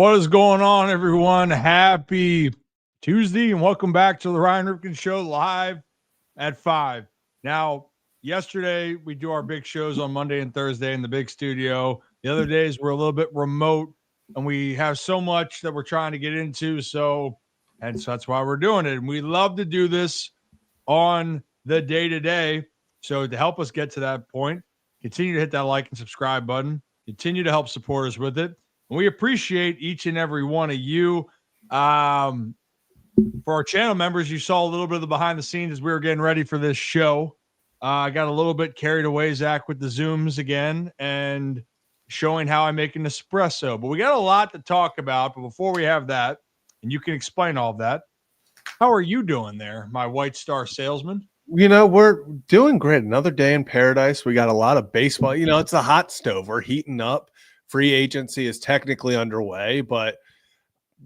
What is going on, everyone? Happy Tuesday, and welcome back to the Ryan Ripken Show live at 5. Now, yesterday, we do our big shows on Monday and Thursday in the big studio. The other days, we're a little bit remote, and we have so much that we're trying to get into, so that's why we're doing it. And we love to do this on the day-to-day. So to help us get to that point, continue to hit that like and subscribe button. Continue to help support us with it. And we appreciate each and every one of you. For our channel members, you saw a little bit of the behind the scenes as we were getting ready for this show. I got a little bit carried away, Zach, with the Zooms again and showing how I make an espresso. But we got a lot to talk about. But before we have that, and you can explain all of that, how are you doing there, my White Star salesman? You know, we're doing great. Another day in paradise. We got a lot of baseball. You know, it's a hot stove. We're heating up. Free agency is technically underway, but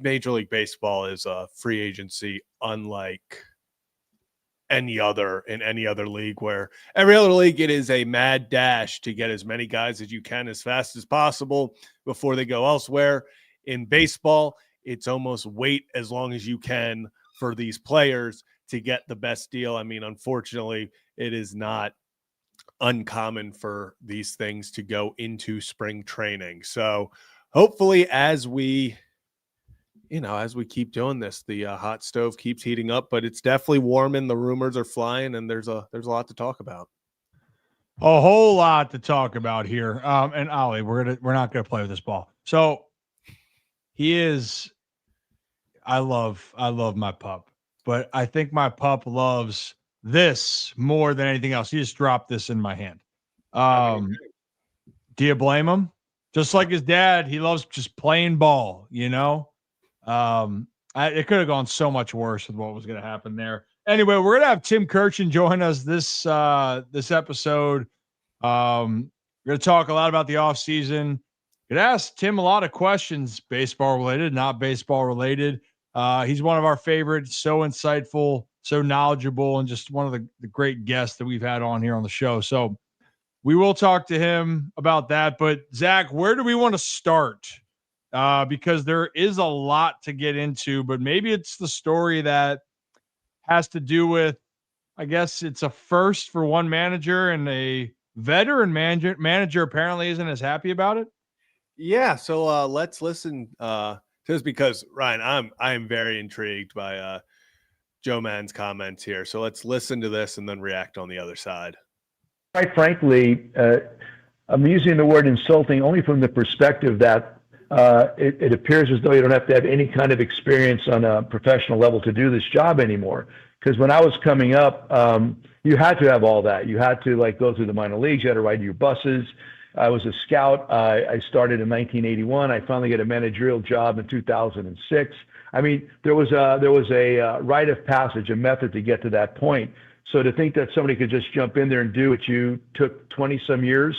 Major League Baseball is a free agency unlike any other league, where every other league, it is a mad dash to get as many guys as you can as fast as possible before they go elsewhere. In baseball, it's almost wait as long as you can for these players to get the best deal. I mean, unfortunately, it is not uncommon for these things to go into spring training. So hopefully as we keep doing this, the hot stove keeps heating up, but it's definitely warming. The rumors are flying, and there's a lot to talk about. A whole lot to talk about here. And Ollie, we're not gonna play with this ball. So I love my pup, but I think my pup loves this more than anything else. He just dropped this in my hand. Do you blame him? Just like his dad, he loves just playing ball, you know? It could have gone so much worse with what was going to happen there. Anyway, we're going to have Tim Kurkjian join us this episode. We're going to talk a lot about the offseason. Could ask Tim a lot of questions, baseball related, not baseball related. He's one of our favorites, so insightful, so knowledgeable, and just one of the great guests that we've had on here on the show. So we will talk to him about that. But Zach, where do we want to start? Because there is a lot to get into, but maybe it's the story that has to do with, I guess it's a first for one manager, and a veteran manager apparently isn't as happy about it. Yeah. So let's listen, just because Ryan, I am very intrigued by Joe Maddon's comments here. So let's listen to this and then react on the other side. Quite frankly, I'm using the word insulting only from the perspective that it appears as though you don't have to have any kind of experience on a professional level to do this job anymore. Because when I was coming up, you had to have all that. You had to go through the minor leagues. You had to ride your buses. I was a scout. I started in 1981. I finally got a managerial job in 2006. I mean, there was a rite of passage, a method to get to that point. So to think that somebody could just jump in there and do what you took 20 some years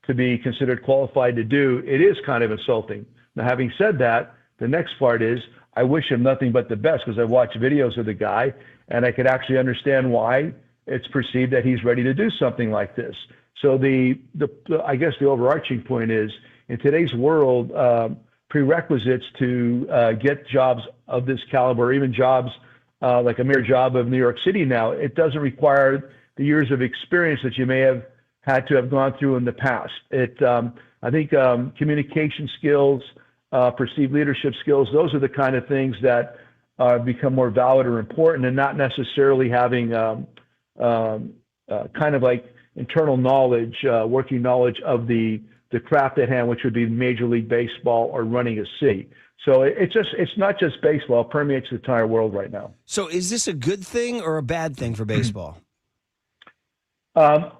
to be considered qualified to do, it is kind of insulting. Now, having said that, the next part is I wish him nothing but the best, because I've watched videos of the guy and I could actually understand why it's perceived that he's ready to do something like this. So I guess the overarching point is, in today's world, prerequisites to get jobs of this caliber, even jobs like a mere job of New York City now, it doesn't require the years of experience that you may have had to have gone through in the past. I think communication skills, perceived leadership skills, those are the kind of things that become more valid or important, and not necessarily having kind of like internal knowledge, working knowledge of the craft at hand, which would be Major League Baseball or running a city. So it's not just baseball, it permeates the entire world right now. So is this a good thing or a bad thing for baseball? I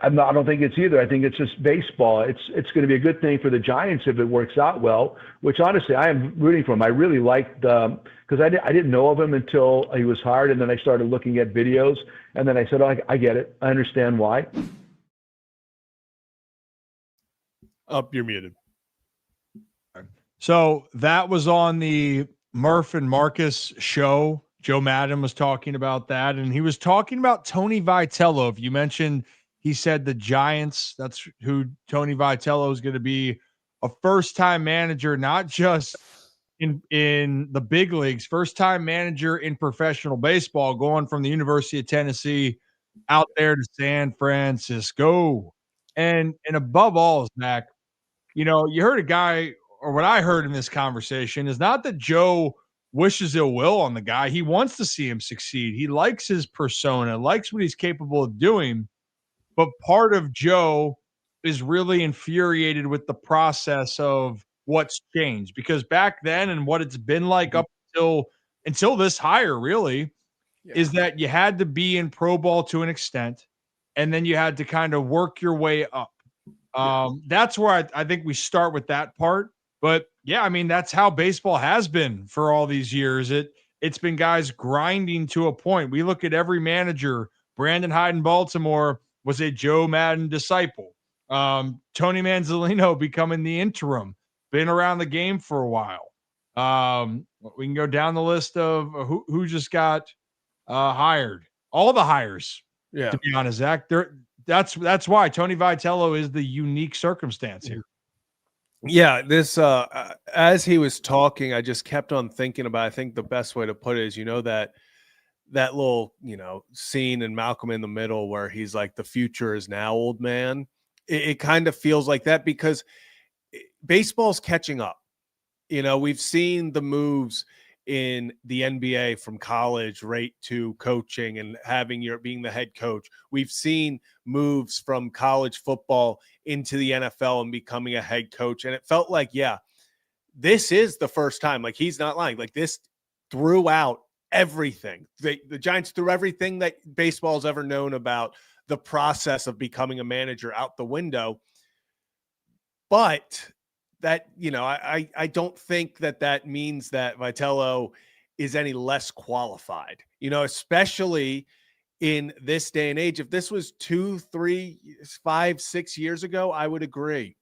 don't think it's either. I think it's just baseball. It's going to be a good thing for the Giants if it works out well, which honestly I am rooting for him. I really liked, because I didn't know of him until he was hired, and then I started looking at videos, and then I said, oh, I get it. I understand why. You're muted. So that was on the Murph and Marcus show. Joe Maddon was talking about that, and he was talking about Tony Vitello. If you mentioned, he said the Giants, that's who Tony Vitello is going to be a first-time manager, not just in the big leagues, first-time manager in professional baseball, going from the University of Tennessee out there to San Francisco. And above all, Zach, you know, you heard a guy, or what I heard in this conversation is not that Joe wishes ill will on the guy. He wants to see him succeed. He likes his persona, likes what he's capable of doing. But part of Joe is really infuriated with the process of what's changed, because back then and what it's been like up until this hire really is that you had to be in pro ball to an extent, and then you had to kind of work your way up. That's where I think we start with that part. But yeah, I mean, that's how baseball has been for all these years. It's been guys grinding to a point. We look at every manager. Brandon Hyde in Baltimore was a Joe Maddon disciple. Tony Manzolino becoming the interim, been around the game for a while. We can go down the list of who just got hired. All the hires, to be honest, Zach. That's why Tony Vitello is the unique circumstance here. Yeah, this as he was talking, I just kept on thinking about, I think the best way to put it is, you know, that little, you know, scene in Malcolm in the Middle where he's like, the future is now, old man. It kind of feels like that, because baseball's catching up. You know, we've seen the moves in the NBA from college right to coaching and being the head coach. We've seen moves from college football into the NFL and becoming a head coach. And it felt like, yeah, this is the first time, like, he's not lying. Like, this threw out everything. The Giants threw everything that baseball's ever known about the process of becoming a manager out the window. But that, you know, I don't think that means that Vitello is any less qualified, you know, especially in this day and age. If this was 2, 3, 5, 6 years ago, I would agree.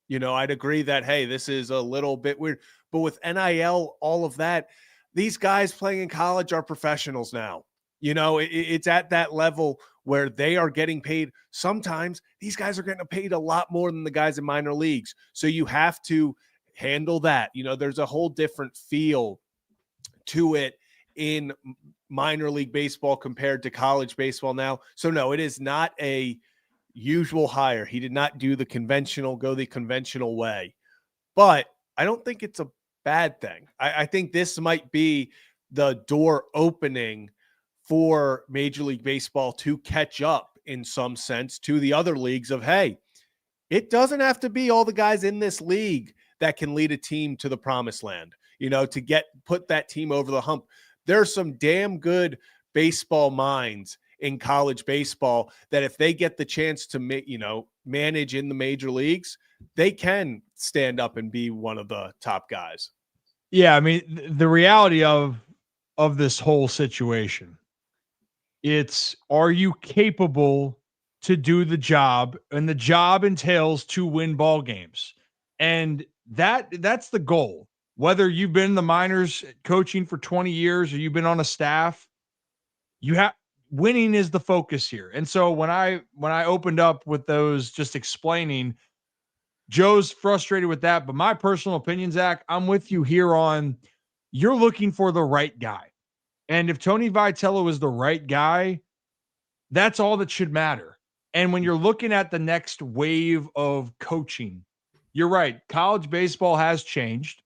You know, I'd agree that, hey, this is a little bit weird. But with NIL, all of that, these guys playing in college are professionals now. You know, it's at that level where they are getting paid. Sometimes these guys are getting paid a lot more than the guys in minor leagues. So you have to handle that. You know, there's a whole different feel to it in minor league baseball compared to college baseball now. So no, it is not a usual hire. He did not go the conventional way. But I don't think it's a bad thing. I think this might be the door opening for Major League Baseball to catch up in some sense to the other leagues of, hey, it doesn't have to be all the guys in this league that can lead a team to the promised land, you know, to put that team over the hump. There's some damn good baseball minds in college baseball that if they get the chance to manage in the major leagues, they can stand up and be one of the top guys. Yeah, I mean, the reality of this whole situation, it's, are you capable to do the job? And the job entails to win ball games. And that's the goal. Whether you've been in the minors coaching for 20 years or you've been on a staff, winning is the focus here. And so when I opened up with those, just explaining, Joe's frustrated with that. But my personal opinion, Zach, I'm with you here on, you're looking for the right guy. And if Tony Vitello is the right guy, that's all that should matter. And when you're looking at the next wave of coaching, you're right. College baseball has changed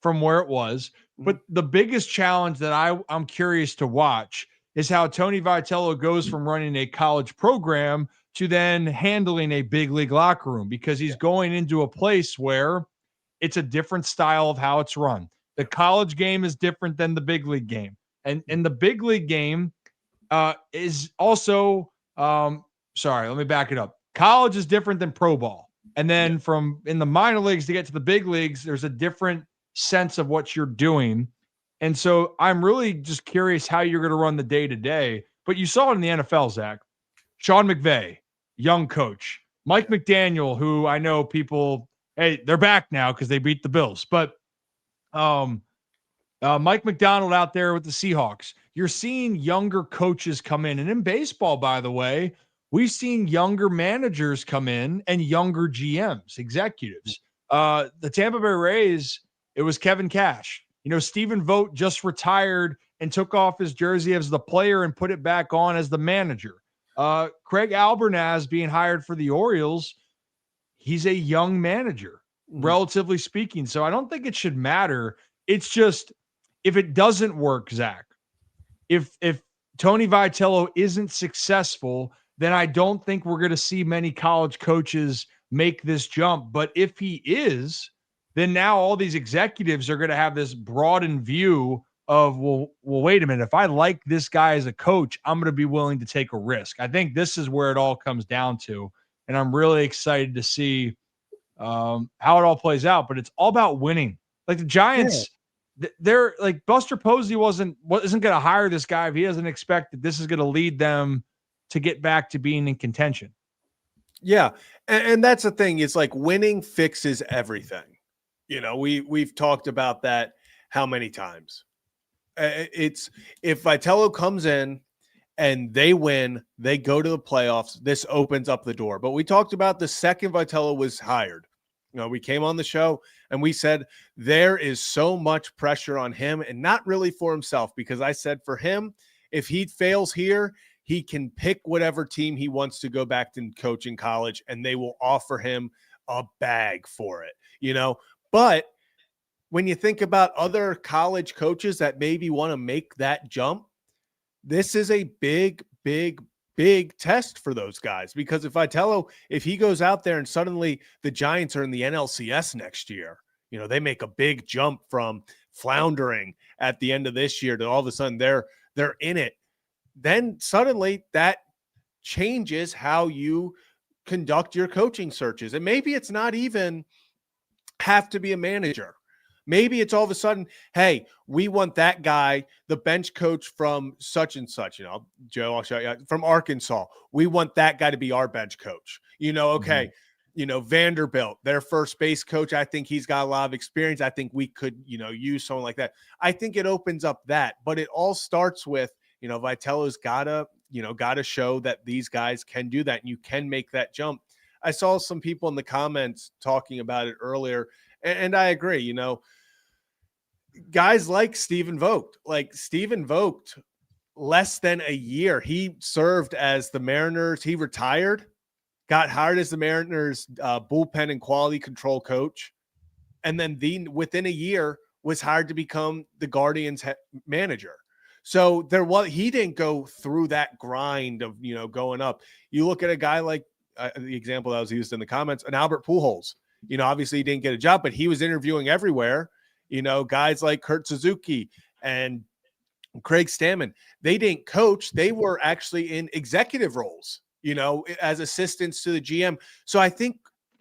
from where it was. But the biggest challenge that I'm curious to watch is how Tony Vitello goes from running a college program to then handling a big league locker room, because he's going into a place where it's a different style of how it's run. The college game is different than the big league game. And the big league game is also, sorry, let me back it up. College is different than pro ball. And then from in the minor leagues to get to the big leagues, there's a different sense of what you're doing. And so I'm really just curious how you're going to run the day to day. But you saw it in the NFL, Zach. Sean McVay, young coach. Mike McDaniel, who I know people, hey, they're back now because they beat the Bills. But Mike McDonald out there with the Seahawks. You're seeing younger coaches come in. And in baseball, by the way, we've seen younger managers come in and younger GMs, executives. The Tampa Bay Rays, it was Kevin Cash. Stephen Vogt just retired and took off his jersey as the player and put it back on as the manager. Craig Albernaz being hired for the Orioles, he's a young manager, relatively speaking. So I don't think it should matter. It's just, if it doesn't work, Zach, if Tony Vitello isn't successful, then I don't think we're going to see many college coaches make this jump. But if he is, then now all these executives are going to have this broadened view of, well, wait a minute. If I like this guy as a coach, I'm going to be willing to take a risk. I think this is where it all comes down to. And I'm really excited to see how it all plays out. But it's all about winning. Like the Giants, they're like, Buster Posey isn't going to hire this guy if he doesn't expect that this is going to lead them to get back to being in contention. Yeah. And that's the thing. It's like winning fixes everything. We've talked about that how many times. It's if Vitello comes in and they win, they go to the playoffs, this opens up the door. But we talked about the second Vitello was hired. We came on the show and we said there is so much pressure on him, and not really for himself, because I said for him, if he fails here, he can pick whatever team he wants to go back to coach in college, and they will offer him a bag for it, But when you think about other college coaches that maybe want to make that jump, this is a big, big, big test for those guys. Because if he goes out there and suddenly the Giants are in the NLCS next year, they make a big jump from floundering at the end of this year to all of a sudden they're in it. Then suddenly that changes how you conduct your coaching searches. And maybe it's not even have to be a manager. Maybe it's all of a sudden, hey, we want that guy, the bench coach from such and such, Joe, I'll show you, from Arkansas. We want that guy to be our bench coach. Vanderbilt, their first base coach, I think he's got a lot of experience. I think we could, use someone like that. I think it opens up that, but it all starts with, Vitello's gotta show that these guys can do that and you can make that jump. I saw some people in the comments talking about it earlier, and I agree, guys like Stephen Vogt, less than a year, he served as the Mariners. He retired, got hired as the Mariners bullpen and quality control coach. And then within a year was hired to become the Guardians manager. So he didn't go through that grind of, going up. You look at a guy like the example that was used in the comments, an Albert Pujols, obviously he didn't get a job, but he was interviewing everywhere. Guys like Kurt Suzuki and Craig Stammen, they didn't coach. They were actually in executive roles, as assistants to the GM. So I think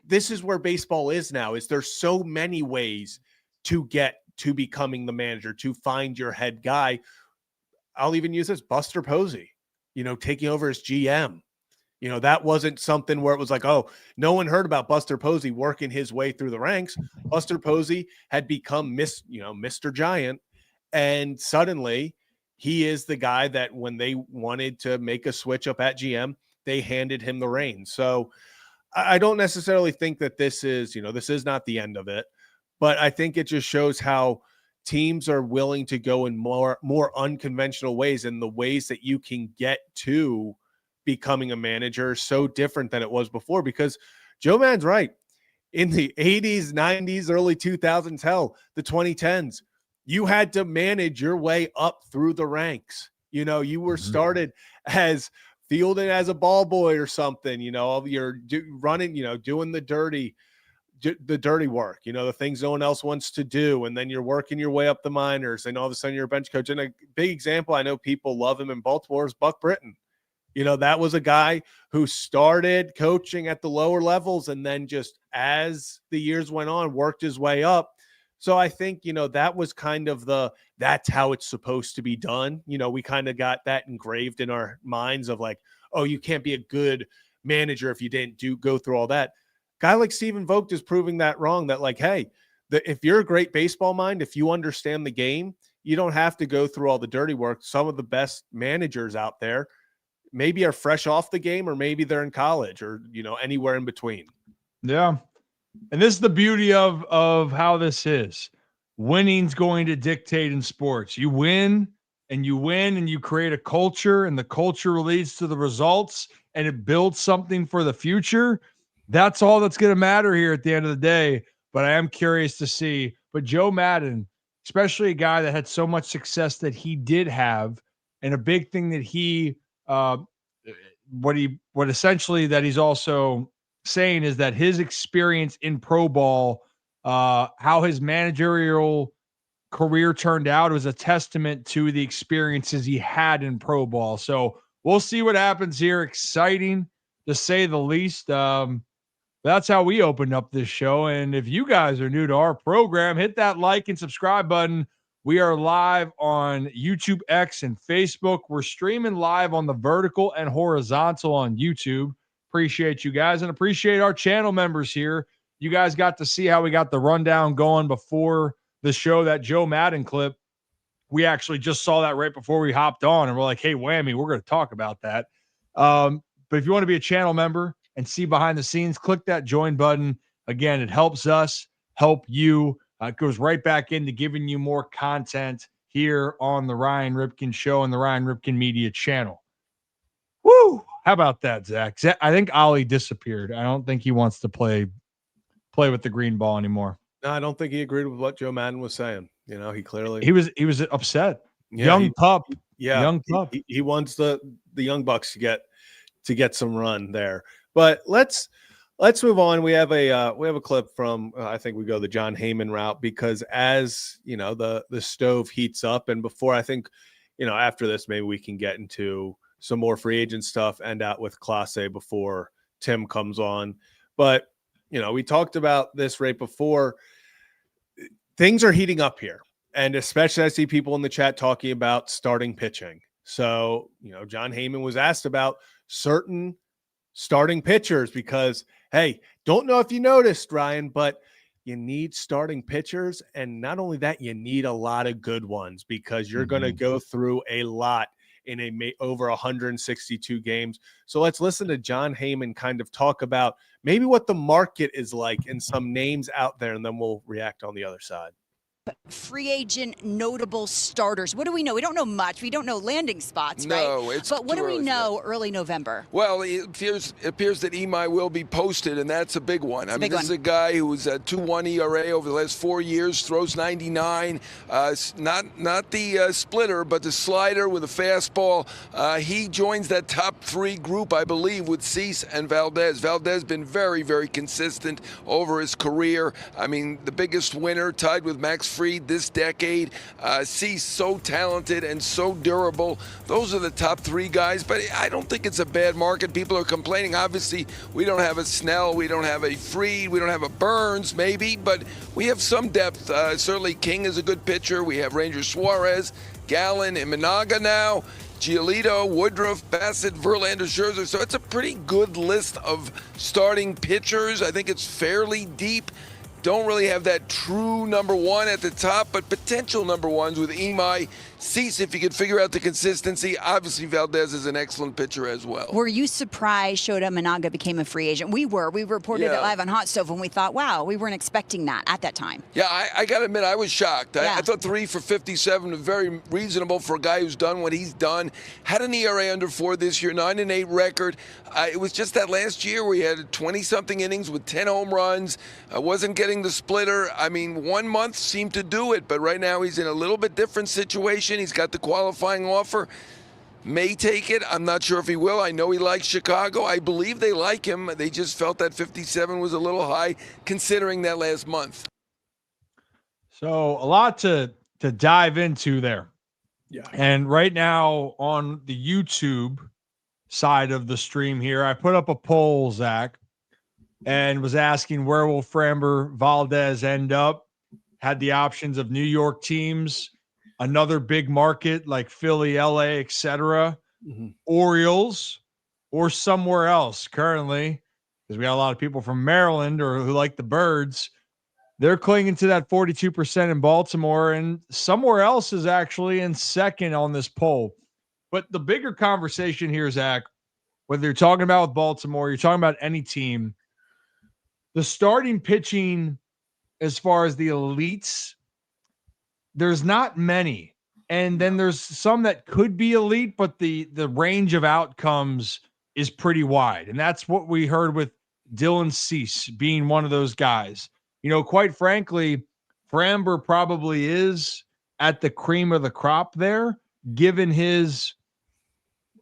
this is where baseball is now, is there's so many ways to get to becoming the manager, to find your head guy. I'll even use this, Buster Posey, taking over as GM. That wasn't something where it was like, oh, no one heard about Buster Posey working his way through the ranks. Buster Posey had become Mr. Giant. And suddenly he is the guy that when they wanted to make a switch up at GM, they handed him the reins. So I don't necessarily think that this is not the end of it, but I think it just shows how teams are willing to go in more unconventional ways, and the ways that you can get to becoming a manager so different than it was before. Because Joe Maddon's right. In the 80s, 90s, early 2000s, hell, the 2010s, you had to manage your way up through the ranks. You were started as fielding as a ball boy or something, you're running, doing the dirty work, the things no one else wants to do. And then you're working your way up the minors, and all of a sudden you're a bench coach. And a big example, I know people love him in Baltimore, is Buck Britton. That was a guy who started coaching at the lower levels and then just as the years went on, worked his way up. So I think, that was kind of that's how it's supposed to be done. We kind of got that engraved in our minds of like, oh, you can't be a good manager if you didn't go through all that. Guy like Stephen Vogt is proving that wrong, that like, hey, if you're a great baseball mind, if you understand the game, you don't have to go through all the dirty work. Some of the best managers out there maybe are fresh off the game, or maybe they're in college, or, anywhere in between. Yeah. And this is the beauty of how this is. Winning's going to dictate in sports. You win and you create a culture, and the culture leads to the results, and it builds something for the future. That's all that's going to matter here at the end of the day. But I am curious to see. But Joe Maddon, especially a guy that had so much success that he did have, and a big thing that he what essentially that he's also saying is that his experience in pro ball, how his managerial career turned out, was a testament to the experiences he had in pro ball. So we'll see what happens here. Exciting to say the least. That's how we opened up this show. And if you guys are new to our program, hit that like and subscribe button. We are live on YouTube, X, and Facebook. We're streaming live on the vertical and horizontal on YouTube. Appreciate you guys and appreciate our channel members here. You guys got to see how we got the rundown going before the show. That Joe Maddon clip, we just saw that right before we hopped on, and we're like, hey, whammy, we're going to talk about that. But if you want to be a channel member and see behind the scenes, click that join button. Again, it helps us help you. It goes right back into giving you more content here on the Ryan Ripken Show and the Ryan Ripken Media channel. Woo! How about that, Zach? I think Ollie disappeared. I don't think he wants to play with the green ball anymore. No, I don't think he agreed with what Joe Maddon was saying. You know, he clearly he was upset. Yeah, young pup. He wants the young bucks to get some run there. But let's move on. We have a clip from I think we go the Jon Heyman route, because as you know, the stove heats up, and before I think, you know, after this maybe we can get into some more free agent stuff and out with Clase before Tim comes on. But you know, we talked about this right before. Things are heating up here, and especially I see people in the chat talking about starting pitching. So, you know, Jon Heyman was asked about certain starting pitchers because, hey, don't know if you noticed, Ryan, but you need starting pitchers. And not only that, you need a lot of good ones, because you're going to go through a lot in over 162 games. So let's listen to Jon Heyman kind of talk about maybe what the market is like and some names out there, and then we'll react on the other side. Free agent notable starters. What do we know? We don't know much. We don't know landing spots, right? No, it's But what too do we early know early November? Well, it appears that Emi will be posted, and that's a big one. I mean, this is a guy who was at 2.1 ERA over the last 4 years, throws 99. Not the splitter, but the slider with a fastball. He joins that top three group, I believe, with Cease and Valdez. Valdez been very, very consistent over his career. I mean, the biggest winner, tied with Max Fried this decade. Cease, so talented and so durable. Those are the top three guys, but I don't think it's a bad market. People are complaining. Obviously, we don't have a Snell, we don't have a Fried, we don't have a Burns, maybe, but we have some depth. Certainly, King is a good pitcher. We have Ranger Suarez, Gallen, Imanaga now, Giolito, Woodruff, Bassett, Verlander, Scherzer. So it's a pretty good list of starting pitchers. I think it's fairly deep. Don't really have that true number one at the top, but potential number ones with Emi, Cease, if you could figure out the consistency. Obviously, Valdez is an excellent pitcher as well. Were you surprised Shota Imanaga became a free agent? We were. We reported it live on Hot Stove, and we thought, wow, we weren't expecting that at that time. Yeah, I got to admit, I was shocked. I thought 3 for 57 was very reasonable for a guy who's done what he's done. Had an ERA under 4 this year, 9-8 record. It was just that last year where he had 20-something innings with 10 home runs. Wasn't getting the splitter. I mean, 1 month seemed to do it, but right now he's in a little bit different situation. He's got the qualifying offer. May take it. I'm not sure if he will. I know he likes Chicago. I believe they like him. They just felt that 57 was a little high considering that last month. So a lot to dive into there. Yeah. And right now on the YouTube side of the stream here, I put up a poll, Zach, and was asking where will Framber Valdez end up. Had the options of New York teams, another big market like Philly, LA, etc., Orioles, or somewhere else currently, because we got a lot of people from Maryland or who like the Birds. They're clinging to that 42% in Baltimore, and somewhere else is actually in second on this poll. But the bigger conversation here, Zach, whether you're talking about with Baltimore, you're talking about any team, the starting pitching, as far as the elites, there's not many. And then there's some that could be elite, but the range of outcomes is pretty wide. And that's what we heard with Dylan Cease being one of those guys. Quite frankly, Framber probably is at the cream of the crop there, given his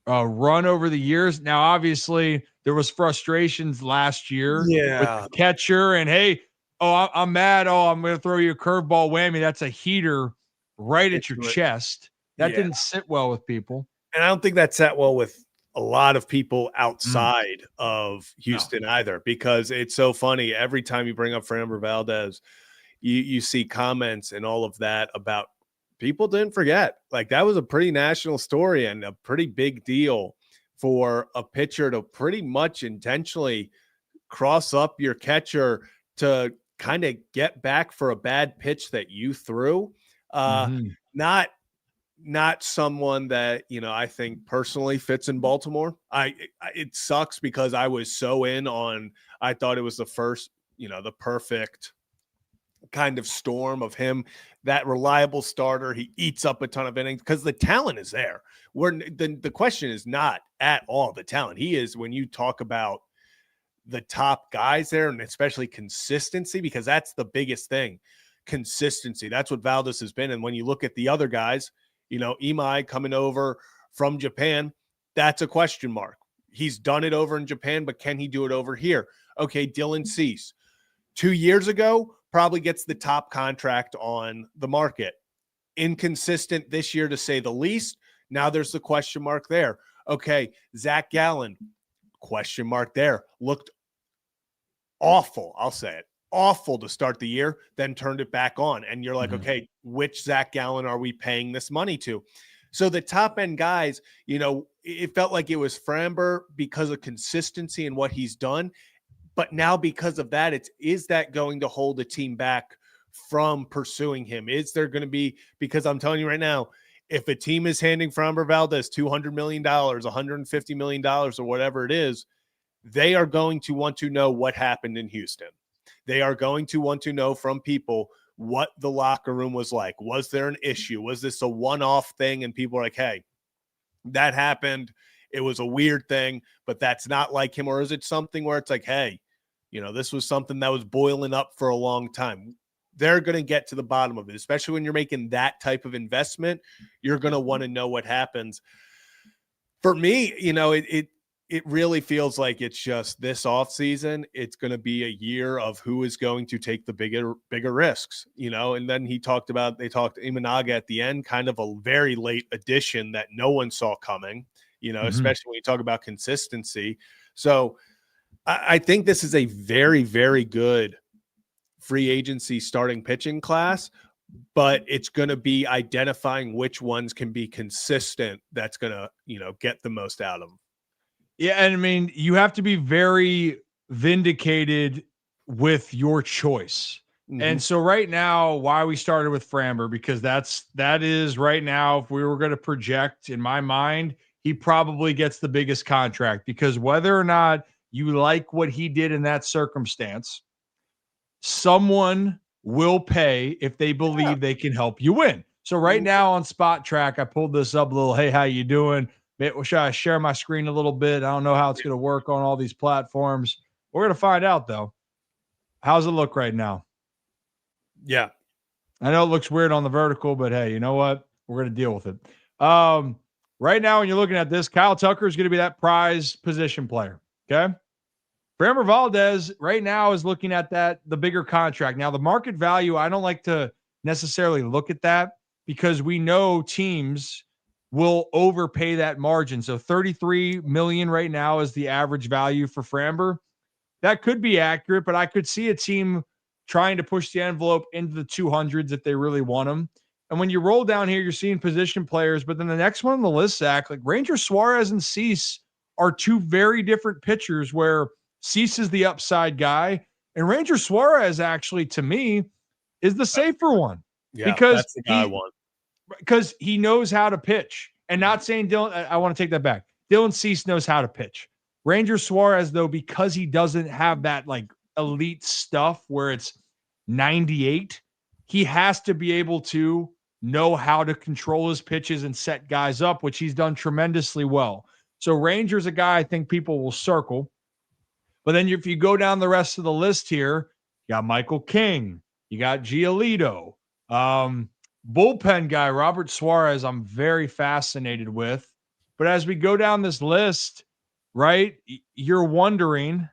run over the years. Now, obviously, there was frustrations last year with the catcher. And, hey, I'm mad. I'm going to throw you a curveball whammy. That's a heater right at your chest. That didn't sit well with people. And I don't think that sat well with a lot of people outside of Houston either, because it's so funny. Every time you bring up Framber Valdez, you see comments and all of that about people didn't forget. Like, that was a pretty national story and a pretty big deal for a pitcher to pretty much intentionally cross up your catcher to kind of get back for a bad pitch that you threw. Not someone that, I think personally fits in Baltimore. It sucks because I was so in on, I thought it was the first, the perfect kind of storm of him, that reliable starter. He eats up a ton of innings because the talent is there. The question is not at all the talent. He is, when you talk about the top guys there, and especially consistency, because that's the biggest thing. Consistency. That's what Valdez has been. And when you look at the other guys, Imai coming over from Japan, that's a question mark. He's done it over in Japan, but can he do it over here? Okay, Dylan Cease, 2 years ago, probably gets the top contract on the market. Inconsistent this year, to say the least. Now there's the question mark there. Okay, Zach Gallen, question mark there. Looked awful, I'll say it. Awful to start the year, then turned it back on. And you're like, okay, which Zach Gallen are we paying this money to? So the top end guys, it felt like it was Framber because of consistency and what he's done. But now because of that, is that going to hold a team back from pursuing him? Is there going to be, because I'm telling you right now, if a team is handing Framber Valdez $200 million, $150 million, or whatever it is, they are going to want to know what happened in Houston. They are going to want to know from people what the locker room was like. Was there an issue? Was this a one-off thing? And people are like, hey, that happened. It was a weird thing, but that's not like him. Or is it something where it's like, hey, this was something that was boiling up for a long time. They're going to get to the bottom of it, especially when you're making that type of investment. You're going to want to know what happens. For me, it really feels like it's just this offseason. It's going to be a year of who is going to take the bigger risks, and then they talked Emannuel at the end, kind of a very late addition that no one saw coming, especially when you talk about consistency. So I think this is a very, very good free agency starting pitching class, but it's going to be identifying which ones can be consistent. That's going to, get the most out of them. Yeah, and I mean, you have to be very vindicated with your choice. And so right now, why we started with Framber, because that is right now, if we were going to project, in my mind, he probably gets the biggest contract, because whether or not you like what he did in that circumstance, someone will pay if they believe they can help you win. So right now on Spot Track, I pulled this up a little. Hey, how you doing? Should I share my screen a little bit? I don't know how it's going to work on all these platforms. We're going to find out, though. How's it look right now? Yeah. I know it looks weird on the vertical, but hey, you know what? We're going to deal with it. Right now, when you're looking at this, Kyle Tucker is going to be that prize position player. Okay. Framber Valdez right now is looking at the bigger contract. Now, the market value, I don't like to necessarily look at that, because we know teams will overpay that margin. So $33 million right now is the average value for Framber. That could be accurate, but I could see a team trying to push the envelope into the 200s if they really want him. And when you roll down here, you're seeing position players, but then the next one on the list, Zach, like Ranger Suarez and Cease are two very different pitchers, where Cease is the upside guy, and Ranger Suarez actually, to me, is the safer one. Yeah, because that's the guy I want. Because he knows how to pitch. And not saying Dylan, I want to take that back. Dylan Cease knows how to pitch. Ranger Suarez, though, because he doesn't have that like elite stuff where it's 98, he has to be able to know how to control his pitches and set guys up, which he's done tremendously well. So Ranger's a guy I think people will circle. But then if you go down the rest of the list here, you got Michael King, you got Giolito, bullpen guy, Robert Suarez, I'm very fascinated with. But as we go down this list, right, you're wondering,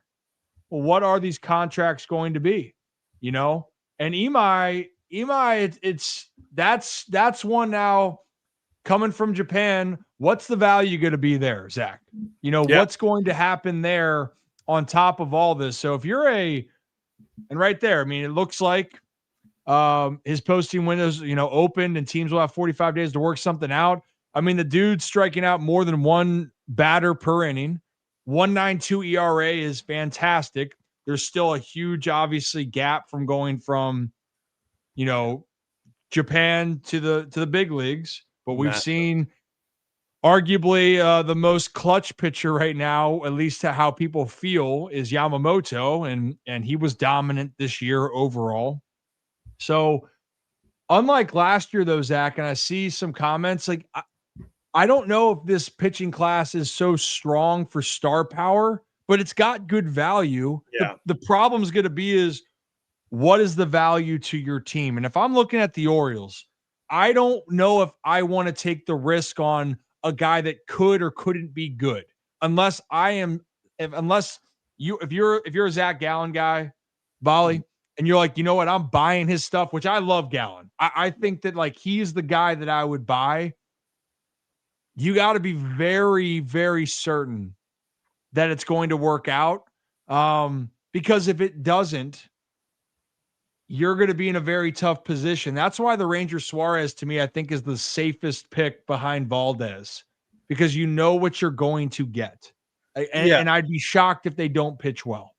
well, what are these contracts going to be? You know, and Imai, that's one now coming from Japan. What's the value going to be there, Zach? You know, what's going to happen there on top of all this? So if you're and right there, I mean, it looks like his posting windows, opened and teams will have 45 days to work something out. I mean, the dude's striking out more than one batter per inning. 1.92 ERA is fantastic. There's still a huge, obviously, gap from going from, Japan to the big leagues. But we've seen arguably the most clutch pitcher right now, at least to how people feel, is Yamamoto, and he was dominant this year overall. So unlike last year, though, Zach, and I see some comments, like I don't know if this pitching class is so strong for star power, but it's got good value. Yeah. The problem is going to be is what is the value to your team? And if I'm looking at the Orioles, I don't know if I want to take the risk on a guy that could or couldn't be good, unless you're a Zach Gallen guy, Volley, and you're like, you know what, I'm buying his stuff, which I love Gallen. I think that like he's the guy that I would buy. You got to be very, very certain that it's going to work out. Because if it doesn't, you're going to be in a very tough position. That's why the Ranger Suarez, to me, I think is the safest pick behind Valdez, because you know what you're going to get. And I'd be shocked if they don't pitch well.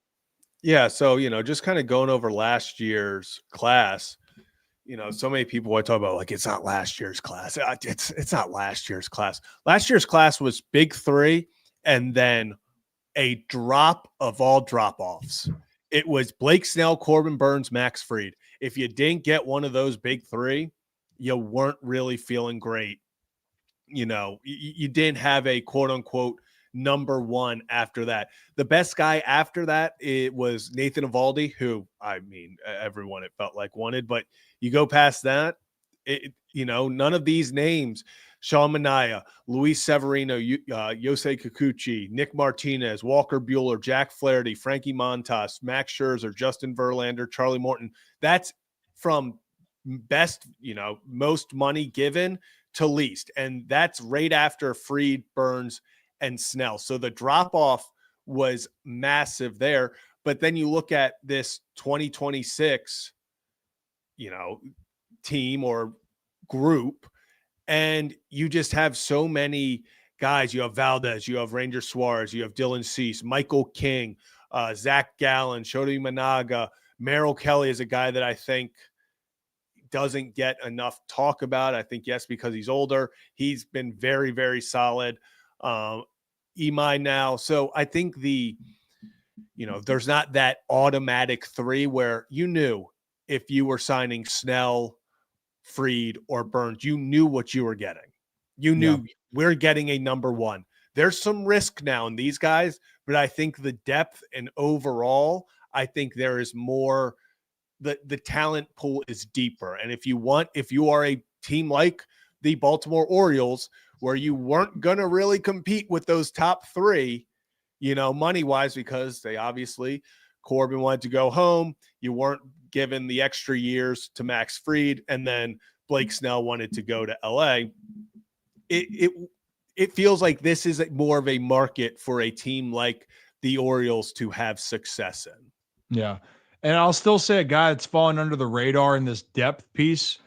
Yeah. So, just kind of going over last year's class, so many people want to talk about like, it's not last year's class. It's not last year's class. Last year's class was big three and then a drop of all drop-offs. It was Blake Snell, Corbin Burns, Max Fried. If you didn't get one of those big three, you weren't really feeling great. You didn't have a quote-unquote number one after that. The best guy after that, it was Nathan Eovaldi, who, I mean, everyone it felt like wanted, but you go past that, none of these names, Sean Manaea, Luis Severino, Yosei Kikuchi, Nick Martinez, Walker Buehler, Jack Flaherty, Frankie Montas, Max Scherzer, Justin Verlander, Charlie Morton. That's from best, most money given to least. And that's right after Fried, Burns, and Snell. So the drop-off was massive there. But then you look at this 2026, team or group, and you just have so many guys. You have Valdez, you have Ranger Suarez, you have Dylan Cease, Michael King, Zach Gallen, Shota Imanaga. Merrill Kelly is a guy that I think doesn't get enough talk about. I think, yes, because he's older. He's been very, very solid. Imai now. So I think there's not that automatic three where you knew if you were signing Snell, Fried, or Burns, you knew what you were getting. You knew we're getting a number one. There's some risk now in these guys, but I think the depth and overall, I think there is more. The talent pool is deeper. And if you are a team like the Baltimore Orioles, where you weren't going to really compete with those top three, money-wise, because they obviously, Corbin wanted to go home. You weren't given the extra years to Max Fried, and then Blake Snell wanted to go to LA. It feels like this is more of a market for a team like the Orioles to have success in. Yeah. And I'll still say a guy that's fallen under the radar in this depth piece,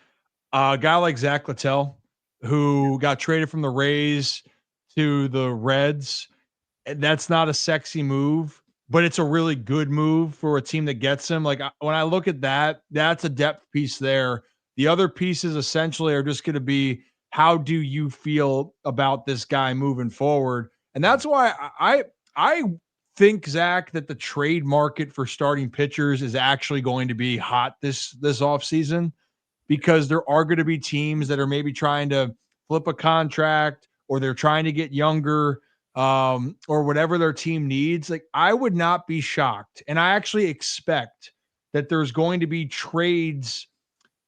a guy like Zach Littell, who got traded from the Rays to the Reds. And that's not a sexy move, but it's a really good move for a team that gets him. Like when I look at that, that's a depth piece there. The other pieces essentially are just going to be, how do you feel about this guy moving forward? And that's why I think, Zach, that the trade market for starting pitchers is actually going to be hot this offseason? Because there are going to be teams that are maybe trying to flip a contract, or they're trying to get younger, or whatever their team needs. Like, I would not be shocked. And I actually expect that there's going to be trades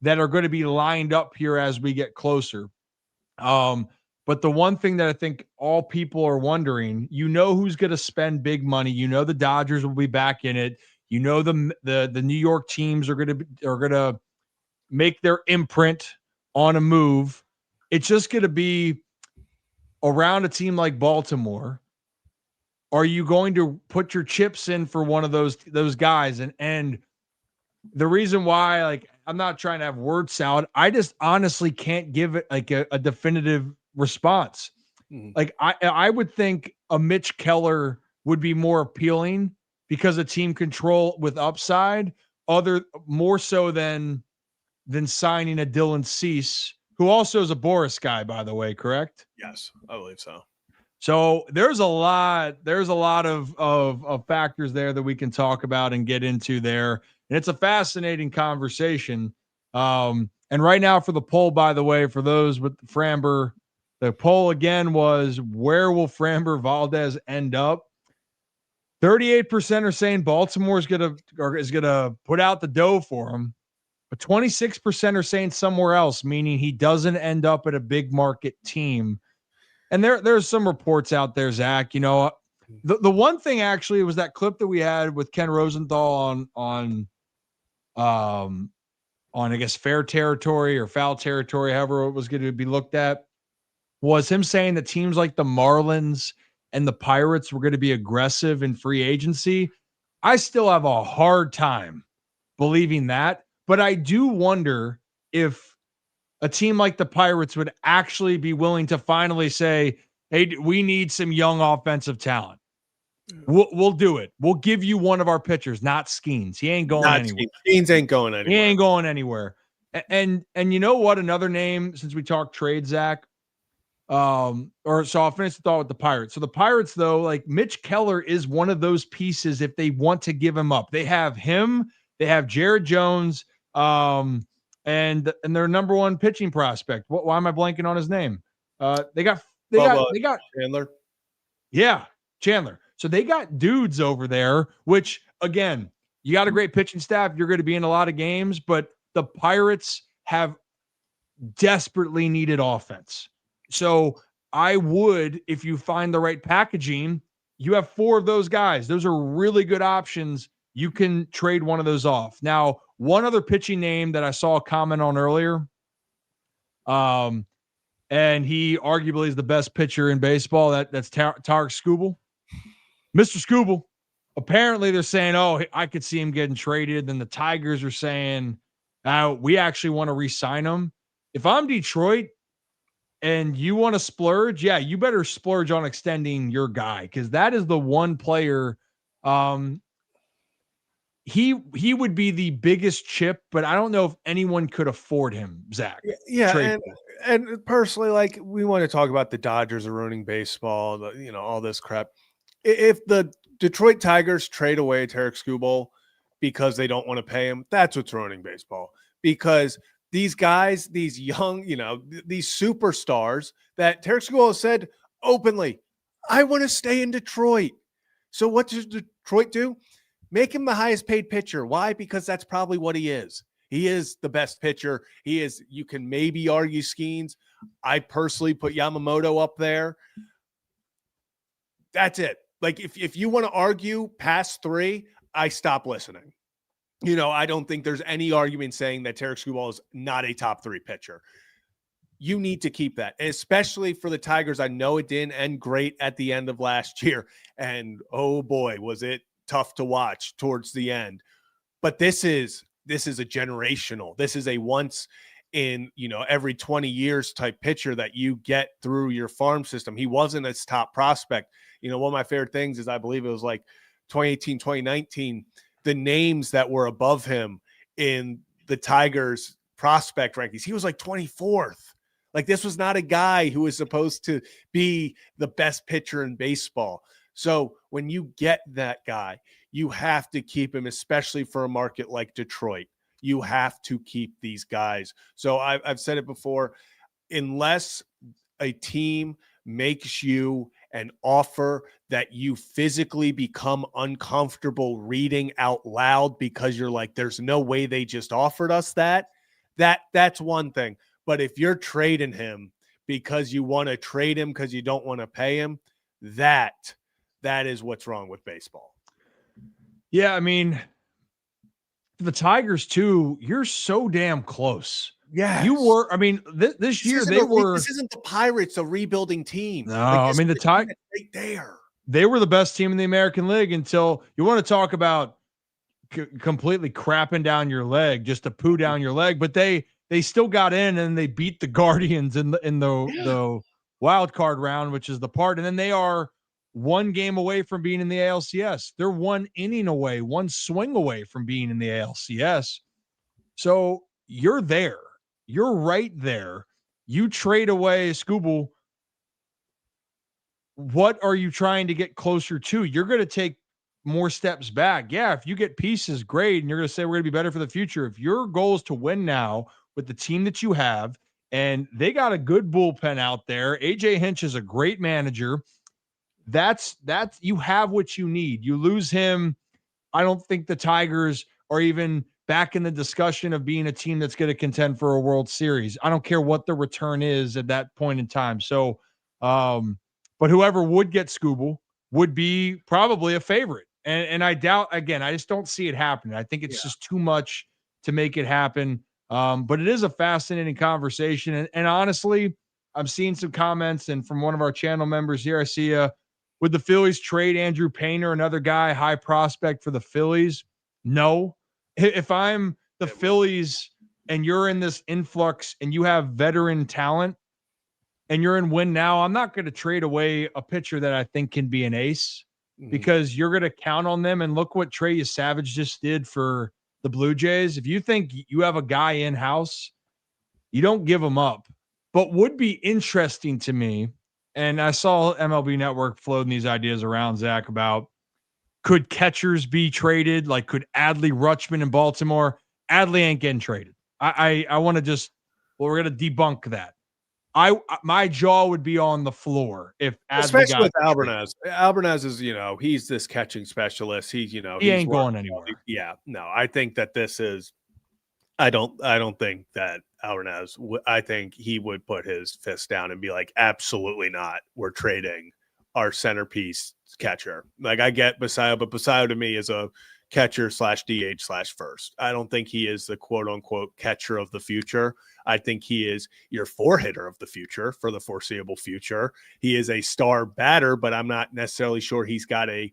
that are going to be lined up here as we get closer. But the one thing that I think all people are wondering, who's going to spend big money. The Dodgers will be back in it. The New York teams are going to make their imprint on a move. It's just going to be around a team like Baltimore. Are you going to put your chips in for one of those guys? And the reason why, like, I'm not trying to have word salad, I just honestly can't give it like a definitive response. Mm-hmm. Like, I would think a Mitch Keller would be more appealing because of team control with upside, more so than signing a Dylan Cease, who also is a Boris guy, by the way, correct? Yes, I believe so. So there's a lot of factors there that we can talk about and get into there. And it's a fascinating conversation. And right now for the poll, by the way, for those with Framber, the poll again was, where will Framber Valdez end up? 38% are saying Baltimore is gonna put out the dough for him. But 26% are saying somewhere else, meaning he doesn't end up at a big market team. And there's some reports out there, Zach. The one thing actually was that clip that we had with Ken Rosenthal on I guess fair territory or foul territory, however it was going to be looked at, was him saying that teams like the Marlins and the Pirates were going to be aggressive in free agency. I still have a hard time believing that. But I do wonder if a team like the Pirates would actually be willing to finally say, hey, we need some young offensive talent. We'll do it. We'll give you one of our pitchers, not Skeens. He ain't going anywhere. Skeens ain't going anywhere. He ain't going anywhere. And you know what? Another name, since we talked trade, Zach, so I'll finish the thought with the Pirates. So the Pirates, though, like, Mitch Keller is one of those pieces if they want to give him up. They have him. They have Jared Jones. And their number one pitching prospect. Why am I blanking on his name? They got Chandler. Yeah, Chandler. So they got dudes over there, which, again, you got a great pitching staff. You're going to be in a lot of games, but the Pirates have desperately needed offense. So I would, if you find the right packaging, you have 4 of those guys. Those are really good options. You can trade one of those off. Now, one other pitching name that I saw a comment on earlier, and he arguably is the best pitcher in baseball, that's Tarek Skubal. Mr. Skubal. Apparently they're saying, oh, I could see him getting traded. Then the Tigers are saying, we actually want to re-sign him. If I'm Detroit and you want to splurge, yeah, you better splurge on extending your guy, because that is the one player he would be the biggest chip, but I don't know if anyone could afford him, Zach. Yeah, and personally, like, we want to talk about the Dodgers are ruining baseball, all this crap. If the Detroit Tigers trade away Tarek Skubal because they don't want to pay him, that's what's ruining baseball. Because these guys, these young, these superstars that Tarek Skubal has said openly, I want to stay in Detroit. So what does Detroit do? Make him the highest paid pitcher. Why? Because that's probably what he is. He is the best pitcher. He is, you can maybe argue Skeens. I personally put Yamamoto up there. That's it. Like, if you want to argue past 3, I stop listening. I don't think there's any argument saying that Tarek Skubal is not a top 3 pitcher. You need to keep that, and especially for the Tigers. I know it didn't end great at the end of last year, and oh boy, was it tough to watch towards the end. But this is a generational. This is a once in every 20 years type pitcher that you get through your farm system. He wasn't its top prospect. One of my favorite things is, I believe it was like 2018, 2019, the names that were above him in the Tigers prospect rankings. He was like 24th. Like, this was not a guy who was supposed to be the best pitcher in baseball. So when you get that guy, you have to keep him, especially for a market like Detroit. You have to keep these guys. So I've said it before, unless a team makes you an offer that you physically become uncomfortable reading out loud because you're like, there's no way they just offered us that's one thing. But if you're trading him because you want to trade him because you don't want to pay him, that is what's wrong with baseball. Yeah, I mean, the Tigers too, you're so damn close. Yeah, you were. I mean, this year they were. This isn't the Pirates, a rebuilding team. No, I mean the Tigers right there. They were the best team in the American League until you want to talk about completely crapping down your leg, just to poo down your leg. But they still got in and they beat the Guardians in the wild card round, which is the part. And then they are one game away from being in the ALCS. They're one inning away, one swing away from being in the ALCS. So you're there. You're right there. You trade away Scooble. What are you trying to get closer to? You're going to take more steps back. Yeah, if you get pieces, great. And you're going to say we're going to be better for the future. If your goal is to win now with the team that you have, and they got a good bullpen out there. AJ Hinch is a great manager. That's you have what you need. You lose him. I don't think the Tigers are even back in the discussion of being a team that's going to contend for a World Series. I don't care what the return is at that point in time. So, but whoever would get Scooble would be probably a favorite. And I doubt, again, I just don't see it happening. I think it's just too much to make it happen. But it is a fascinating conversation. And honestly, I'm seeing some comments, and from one of our channel members here, I see would the Phillies trade Andrew Painter, another guy, high prospect for the Phillies? No. If I'm the Phillies and you're in this influx and you have veteran talent and you're in win now, I'm not going to trade away a pitcher that I think can be an ace because you're going to count on them. And look what Trey Savage just did for the Blue Jays. If you think you have a guy in-house, you don't give him up. But would be interesting to me, and I saw MLB Network floating these ideas around, Zach, about could catchers be traded? Like, could Adley Rutschman in Baltimore? Adley ain't getting traded. I want to just, well, we're going to debunk that. My jaw would be on the floor if Adley especially with Albernaz. Albernaz is, he's this catching specialist. He's, he ain't going anywhere. Yeah, no, I think that this is, I don't think that Albernaz, I think he would put his fist down and be like, absolutely not. We're trading our centerpiece catcher. Like, I get Basayo, but Basayo to me is a catcher /DH/first. I don't think he is the quote unquote catcher of the future. I think he is your 4-hitter of the future for the foreseeable future. He is a star batter, but I'm not necessarily sure he's got a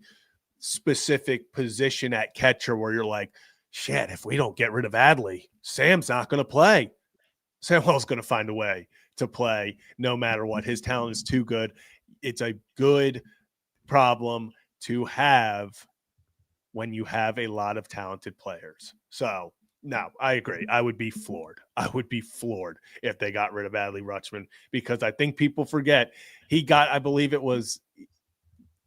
specific position at catcher where you're like, shit, if we don't get rid of Adley, Sam's not going to play. Samuel's going to find a way to play no matter what. His talent is too good. It's a good problem to have when you have a lot of talented players. So, no, I agree. I would be floored. I would be floored if they got rid of Adley Rutschman, because I think people forget he got, I believe it was,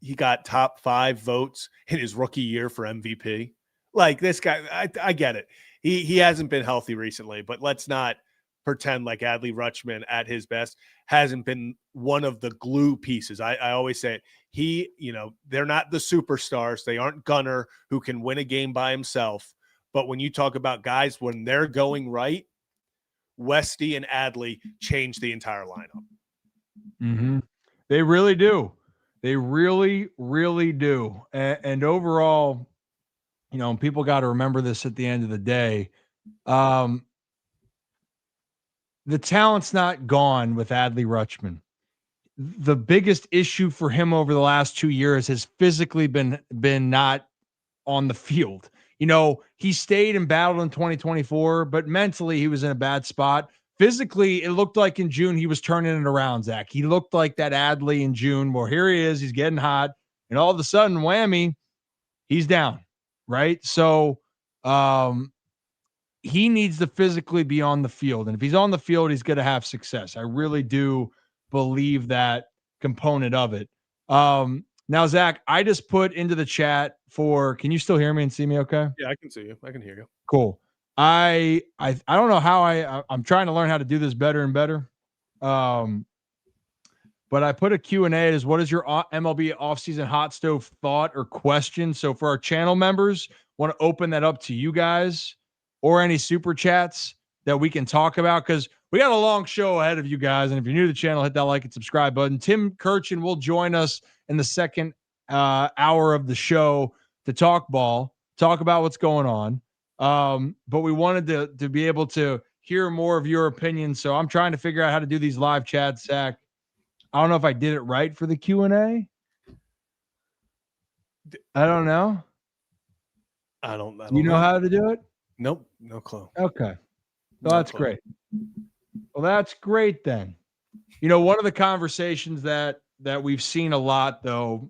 he got top 5 votes in his rookie year for MVP. Like, this guy, I get it. He hasn't been healthy recently, but let's not pretend like Adley Rutschman at his best hasn't been one of the glue pieces. I always say it. They're not the superstars. They aren't Gunnar, who can win a game by himself. But when you talk about guys, when they're going right, Westy and Adley change the entire lineup. Mm-hmm. They really do. They really, really do. And overall, people got to remember this at the end of the day. The talent's not gone with Adley Rutschman. The biggest issue for him over the last 2 years has physically been not on the field. He stayed and battled in 2024, but mentally he was in a bad spot. Physically, it looked like in June he was turning it around, Zach. He looked like that Adley in June. Well, here he is. He's getting hot. And all of a sudden, whammy, he's down, right? So he needs to physically be on the field. And if he's on the field, he's going to have success. I really do believe that component of it. Now, Zach, I just put into the chat can you still hear me and see me okay? Yeah, I can see you. I can hear you. Cool. I don't know how I'm trying to learn how to do this better and better. But I put a Q&A as what is your MLB offseason hot stove thought or question? So for our channel members, want to open that up to you guys or any super chats that we can talk about because we got a long show ahead of you guys. And if you're new to the channel, hit that like and subscribe button. Tim Kurkjian will join us in the second hour of the show to talk ball, talk about what's going on. But we wanted to be able to hear more of your opinions. So I'm trying to figure out how to do these live chats, Zach. I don't know if I did it right for the Q&A. I don't know. I don't You know how to do it? Nope, no clue. Okay. Well, that's great. Well, that's great then. One of the conversations that we've seen a lot though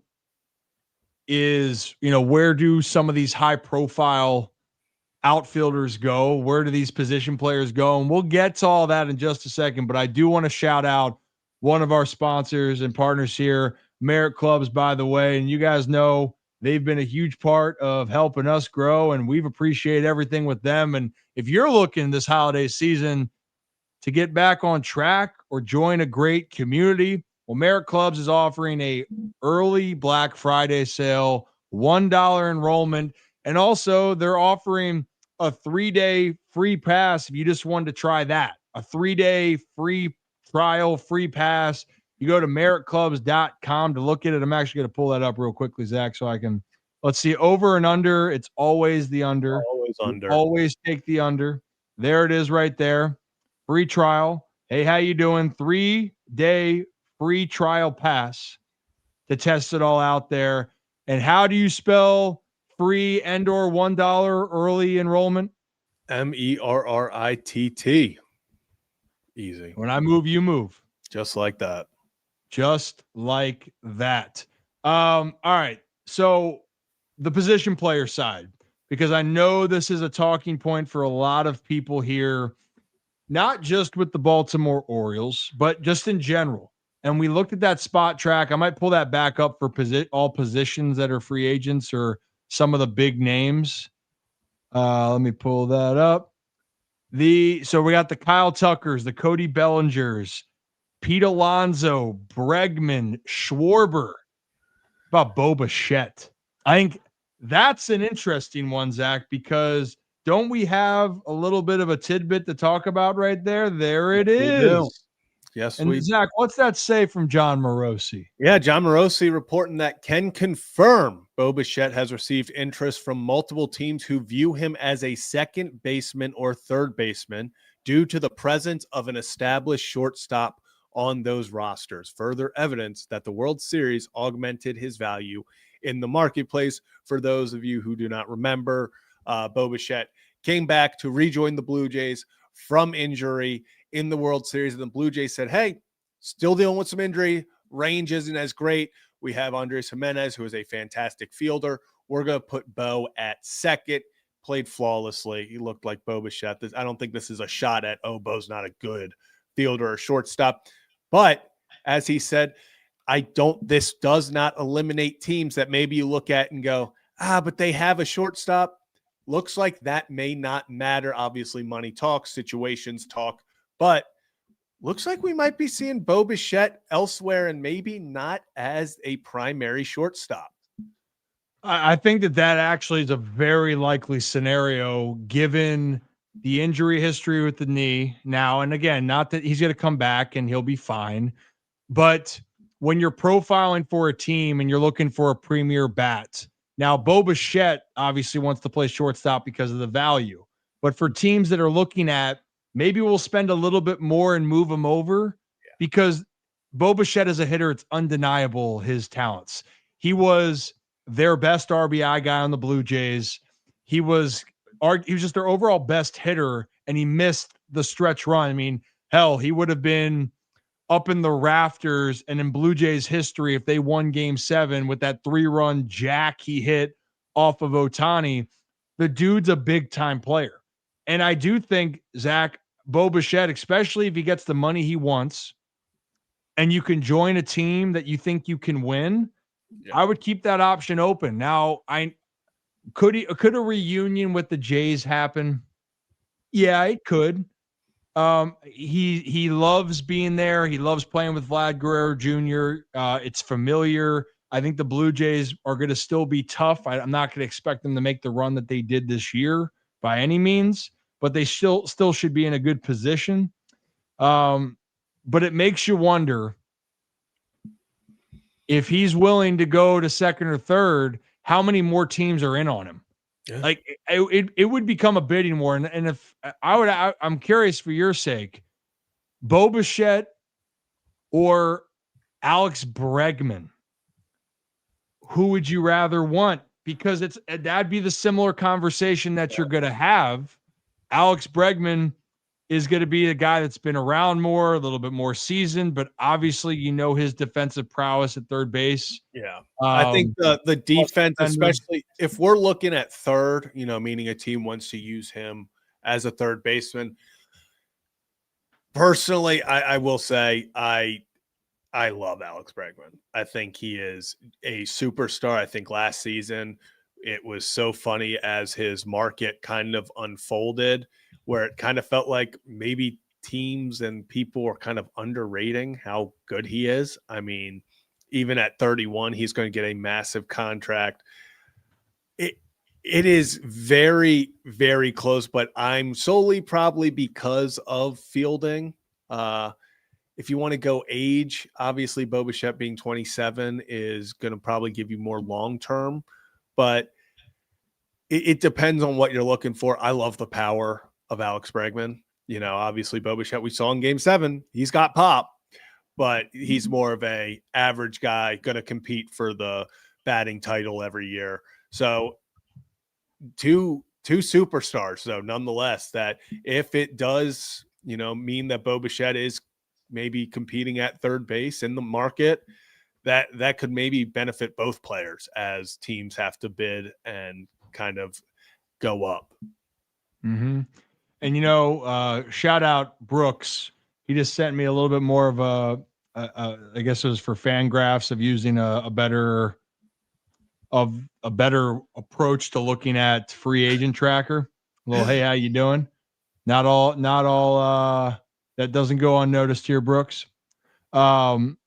is, where do some of these high profile outfielders go? Where do these position players go? And we'll get to all that in just a second, but I do want to shout out one of our sponsors and partners here, Merit Clubs, by the way. And you guys know they've been a huge part of helping us grow, and we've appreciated everything with them. And if you're looking this holiday season to get back on track or join a great community, well, Merit Clubs is offering a early Black Friday sale, $1 enrollment, and also they're offering a 3-day free pass if you just wanted to try that. A 3-day free trial, free pass. You go to meritclubs.com to look at it. I'm actually going to pull that up real quickly, Zach, so I can, let's see, over and under. It's always the under. Always under. Always take the under. There it is right there. Free trial. Hey, how you doing? 3-day free trial pass to test it all out there. And how do you spell free and/or $1 early enrollment? MERRITT. Easy. When I move, you move. Just like that. Just like that. All right. So the position player side, because I know this is a talking point for a lot of people here, not just with the Baltimore Orioles, but just in general. And we looked at that spot track. I might pull that back up for all positions that are free agents or some of the big names. Let me pull that up. So we got the Kyle Tuckers, the Cody Bellingers, Pete Alonso, Bregman, Schwarber. About Bo Bichette. I think that's an interesting one, Zach, because don't we have a little bit of a tidbit to talk about right there? There it is. Yes, and Zach, what's that say from John Morosi? Yeah, John Morosi reporting that can confirm Bo Bichette has received interest from multiple teams who view him as a second baseman or third baseman due to the presence of an established shortstop on those rosters. Further evidence that the World Series augmented his value in the marketplace. For those of you who do not remember, Bo Bichette came back to rejoin the Blue Jays from injury in the World Series, and the Blue Jays said, hey, still dealing with some injury. Range isn't as great. We have Andres Jimenez, who is a fantastic fielder. We're going to put Bo at second. Played flawlessly. He looked like Bo Bichette. I don't think this is a shot at, Bo's not a good fielder or shortstop. But as he said, this does not eliminate teams that maybe you look at and go, but they have a shortstop. Looks like that may not matter. Obviously, money talks, situations talk, but looks like we might be seeing Bo Bichette elsewhere and maybe not as a primary shortstop. I think that actually is a very likely scenario given the injury history with the knee now. And again, not that he's going to come back and he'll be fine, but when you're profiling for a team and you're looking for a premier bat, now Bo Bichette obviously wants to play shortstop because of the value, but for teams that are looking at, maybe we'll spend a little bit more and move him over because Bo Bichette as a hitter, it's undeniable his talents. He was their best RBI guy on the Blue Jays. He was just their overall best hitter, and he missed the stretch run. I mean, hell, he would have been up in the rafters and in Blue Jays history if they won Game 7 with that 3-run jack he hit off of Ohtani. The dude's a big-time player. And I do think, Zach, Bo Bichette, especially if he gets the money he wants and you can join a team that you think you can win, I would keep that option open. Now, could a reunion with the Jays happen? Yeah, it could. He loves being there. He loves playing with Vlad Guerrero Jr. It's familiar. I think the Blue Jays are going to still be tough. I'm not going to expect them to make the run that they did this year by any means, but they still should be in a good position. But it makes you wonder if he's willing to go to second or third, how many more teams are in on him? Yeah. Like it would become a bidding war. And if I'm curious for your sake, Bo Bichette or Alex Bregman, who would you rather want? Because that'd be the similar conversation that you're going to have. Alex Bregman is going to be a guy that's been around more, a little bit more seasoned, but obviously his defensive prowess at third base. Yeah. I think the defense, especially if we're looking at third, meaning a team wants to use him as a third baseman. Personally, I will say I love Alex Bregman. I think he is a superstar. I think last season it was so funny as his market kind of unfolded, where it kind of felt like maybe teams and people were kind of underrating how good he is. I mean, even at 31, he's going to get a massive contract. It is very, very close, but I'm solely probably because of fielding. If you want to go age, obviously Bo Bichette being 27 is going to probably give you more long-term, but it depends on what you're looking for. I love the power of Alex Bregman. Obviously Bo Bichette, we saw in Game 7, he's got pop, but he's more of a average guy going to compete for the batting title every year. So two superstars, though, nonetheless, that if it does, mean that Bo Bichette is maybe competing at third base in the market, that could maybe benefit both players as teams have to bid and kind of go up. Mm-hmm. And, shout out Brooks. He just sent me a little bit more of I guess it was for Fangraphs of using a better approach to looking at free agent tracker. A little, hey, how you doing? Not all that doesn't go unnoticed here, Brooks. Right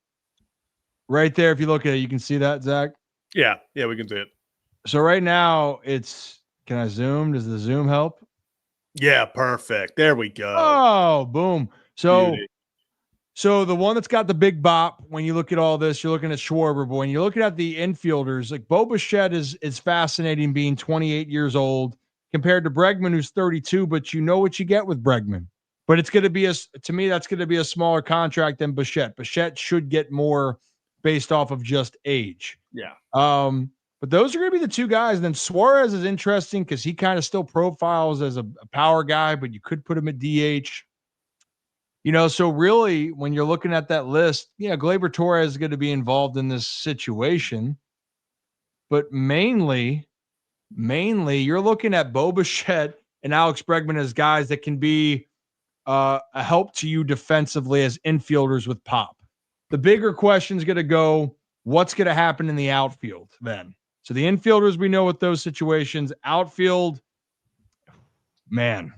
there, if you look at it, you can see that, Zach? Yeah, we can see it. So right now can I zoom? Does the zoom help? Yeah, perfect. There we go. Oh, boom. So the one that's got the big bop, when you look at all this, you're looking at Schwarber. But when you're looking at the infielders, like Bo Bichette is fascinating being 28 years old compared to Bregman, who's 32, but you know what you get with Bregman. But it's going to be to me, that's going to be a smaller contract than Bichette. Bichette should get more based off of just age. Yeah. But those are going to be the two guys. And then Suarez is interesting because he kind of still profiles as a power guy, but you could put him at DH. So really, when you're looking at that list, Gleyber Torres is going to be involved in this situation. But mainly, you're looking at Bo Bichette and Alex Bregman as guys that can be a help to you defensively as infielders with pop. The bigger question is going to go, what's going to happen in the outfield then? So the infielders, we know with those situations. Outfield, man.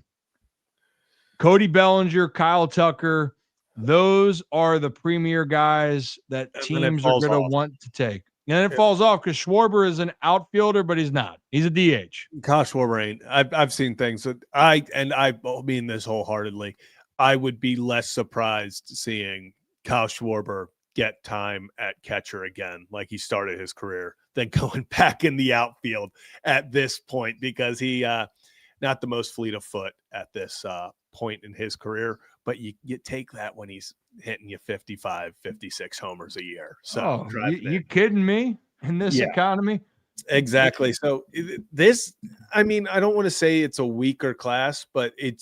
Cody Bellinger, Kyle Tucker, those are the premier guys that teams are going to want to take. And then it falls off because Schwarber is an outfielder, but he's not. He's a DH. Kyle Schwarber ain't. I've seen things that I mean this wholeheartedly. I would be less surprised seeing Kyle Schwarber get time at catcher again, like he started his career, than going back in the outfield at this point, because he not the most fleet of foot at this point in his career, but you take that when he's hitting you 55, 56 homers a year. So you kidding me in this economy? Exactly. So this, I mean, I don't want to say it's a weaker class, but it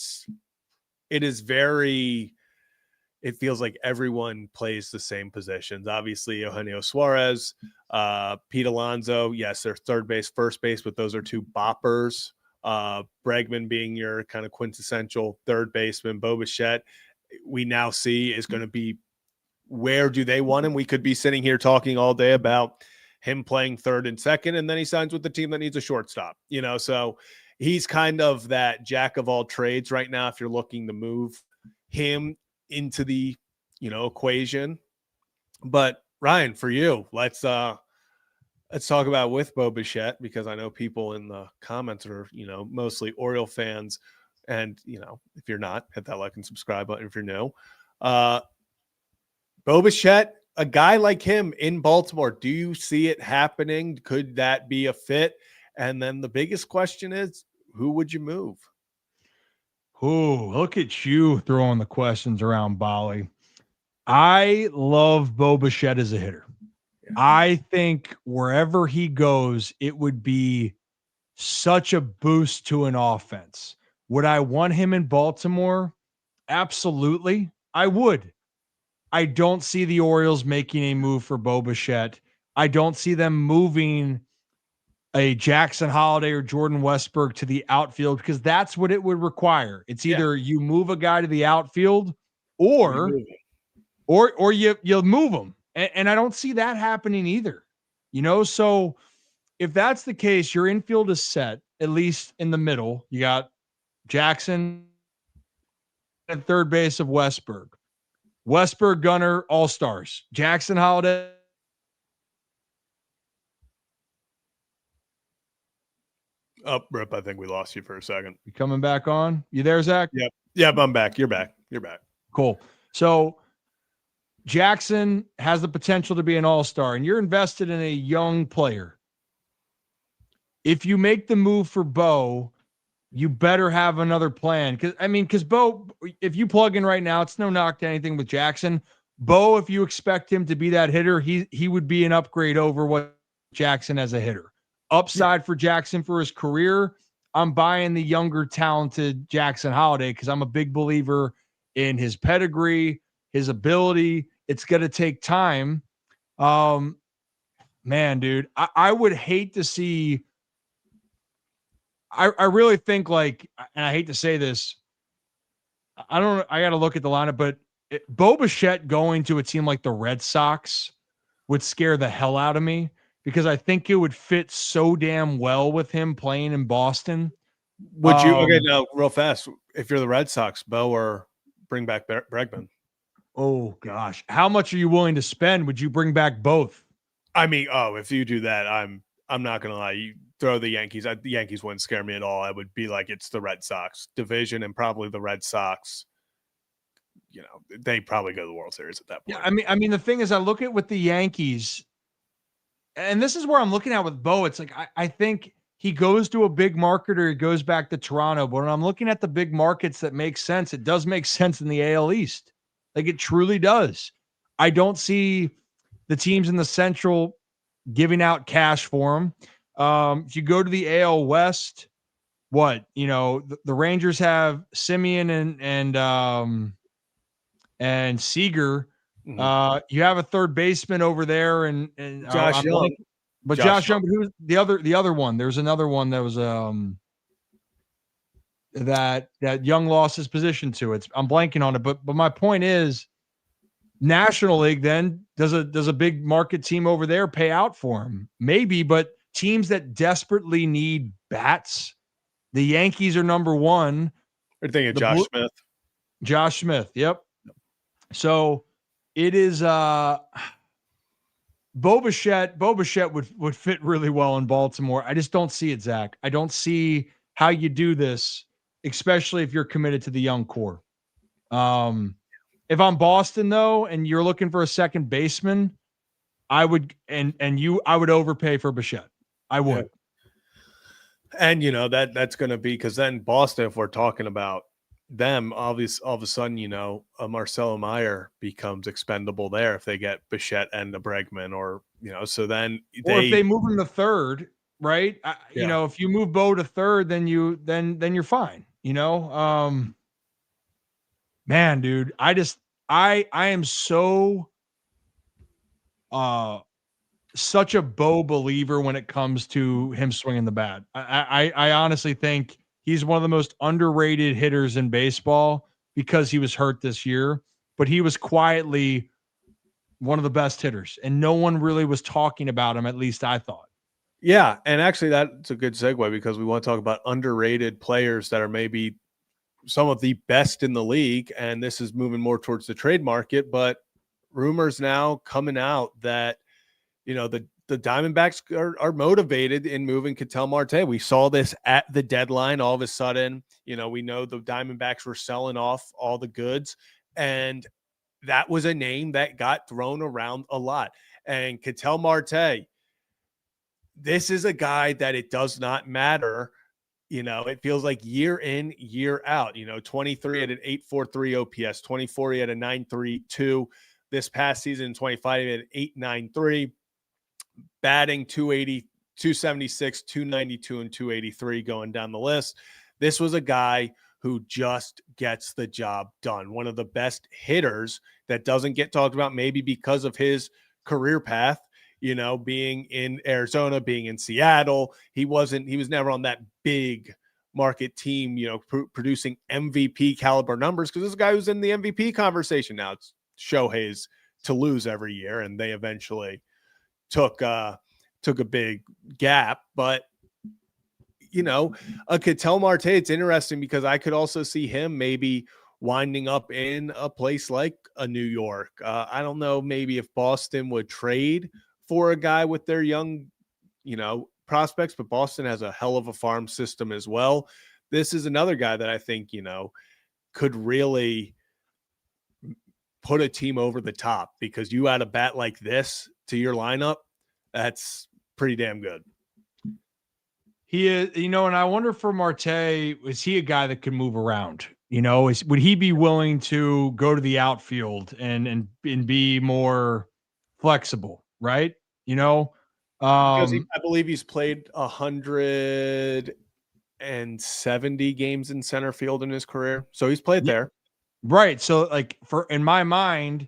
feels like everyone plays the same positions. Obviously, Eugenio Suarez, Pete Alonso, yes, they're third base, first base, but those are two boppers. Bregman being your kind of quintessential third baseman. Bo Bichette, we now see, is going to be, where do they want him? We could be sitting here talking all day about him playing third and second, and then he signs with the team that needs a shortstop, so he's kind of that jack of all trades right now if you're looking to move him into the, equation. But Ryan, for you, let's talk about with Bo Bichette, because I know people in the comments are, mostly Oriole fans. And, if you're not, hit that like and subscribe button if you're new. Bo Bichette, a guy like him in Baltimore, do you see it happening? Could that be a fit? And then the biggest question is, who would you move? Oh, look at you throwing the questions around, Bali. I love Bo Bichette as a hitter. Yeah. I think wherever he goes, it would be such a boost to an offense. Would I want him in Baltimore? Absolutely, I would. I don't see the Orioles making a move for Bo Bichette. I don't see them moving a Jackson Holiday or Jordan Westburg to the outfield, because that's what it would require. It's either you move a guy to the outfield or you move them. And I don't see that happening either. So if that's the case, your infield is set, at least in the middle. You got Jackson at third base of Westburg. Westburg, Gunnar, all-stars. Jackson Holiday. Up, Rip, I think we lost you for a second. You coming back on? You there, Zach? Yep. Yep, I'm back. You're back. Cool. So Jackson has the potential to be an all-star, and you're invested in a young player. If you make the move for Bo, you better have another plan. Because Bo, if you plug in right now, it's no knock to anything with Jackson. Bo, if you expect him to be that hitter, he would be an upgrade over what Jackson as a hitter. Upside for Jackson for his career, I'm buying the younger, talented Jackson Holiday, because I'm a big believer in his pedigree, his ability. It's going to take time. Man, dude, I would hate to see. I really think, and I hate to say this, I got to look at the lineup, but Bo Bichette going to a team like the Red Sox would scare the hell out of me, because I think it would fit so damn well with him playing in Boston. Would you, okay, now real fast, if you're the Red Sox, Bo or bring back Bregman? Oh gosh. How much are you willing to spend? Would you bring back both? If you do that, I'm not going to lie. You throw the Yankees. The Yankees wouldn't scare me at all. I would be like, it's the Red Sox division, and probably the Red Sox, they probably go to the World Series at that point. Yeah. I mean, the thing is, I look at with the Yankees, and this is where I'm looking at with Bo. It's like, I think he goes to a big market or he goes back to Toronto. But when I'm looking at the big markets that make sense, it does make sense in the AL East. Like, it truly does. I don't see the teams in the Central giving out cash for him. If you go to the AL West, the Rangers have Semien and Seager. You have a third baseman over there, and Josh Young. Josh Young. But who's the other one? There's another one that was that Young lost his position to. I'm blanking on it, but my point is, National League then does a big market team over there pay out for him? Maybe, but teams that desperately need bats, the Yankees are number one. You're thinking Josh Smith. Josh Smith, yep. So it is Bo Bichette would fit really well in Baltimore. I just don't see it, Zach. I don't see how you do this, especially if you're committed to the young core. If I'm Boston though, and you're looking for a second baseman, I would overpay for Bichette. I would. Yeah. And that's going to be, because then Boston, if we're talking about them, obviously all of a sudden, a Marcelo Meyer becomes expendable there if they get Bichette and the Bregman, or so then if they move him to third, right? If you move Bo to third, then you're fine. Man, dude, I am so such a Bo believer when it comes to him swinging the bat. I honestly think he's one of the most underrated hitters in baseball, because he was hurt this year, but he was quietly one of the best hitters, and no one really was talking about him, at least I thought. Yeah, and actually that's a good segue because we want to talk about underrated players that are maybe some of the best in the league, and this is moving more towards the trade market, but rumors now coming out that, the Diamondbacks are motivated in moving Ketel Marte. We saw this at the deadline. All of a sudden, we know the Diamondbacks were selling off all the goods, and that was a name that got thrown around a lot. And Ketel Marte, this is a guy that it does not matter. It feels like year in, year out. 23 at an 8.43 OPS, 24 he had a 9.32. This past season, 25 he had an 8.93. Batting 280, 276, 292, and 283 going down the list. This was a guy who just gets the job done. One of the best hitters that doesn't get talked about, maybe because of his career path, being in Arizona, being in Seattle. He was never on that big market team, producing MVP caliber numbers, because this guy who's in the MVP conversation now. It's Shohei's to lose every year, and they eventually took a big gap. But a Ketel Marte, it's interesting because I could also see him maybe winding up in a place like a New York. I don't know, maybe if Boston would trade for a guy with their young, prospects, but Boston has a hell of a farm system as well. This is another guy that I think, could really put a team over the top, because you add a bat like this to your lineup, that's pretty damn good. He is, and I wonder for Marte, is he a guy that can move around? Would he be willing to go to the outfield and be more flexible, right? Because I believe he's played 170 games in center field in his career, so he's played there. Right. So, in my mind,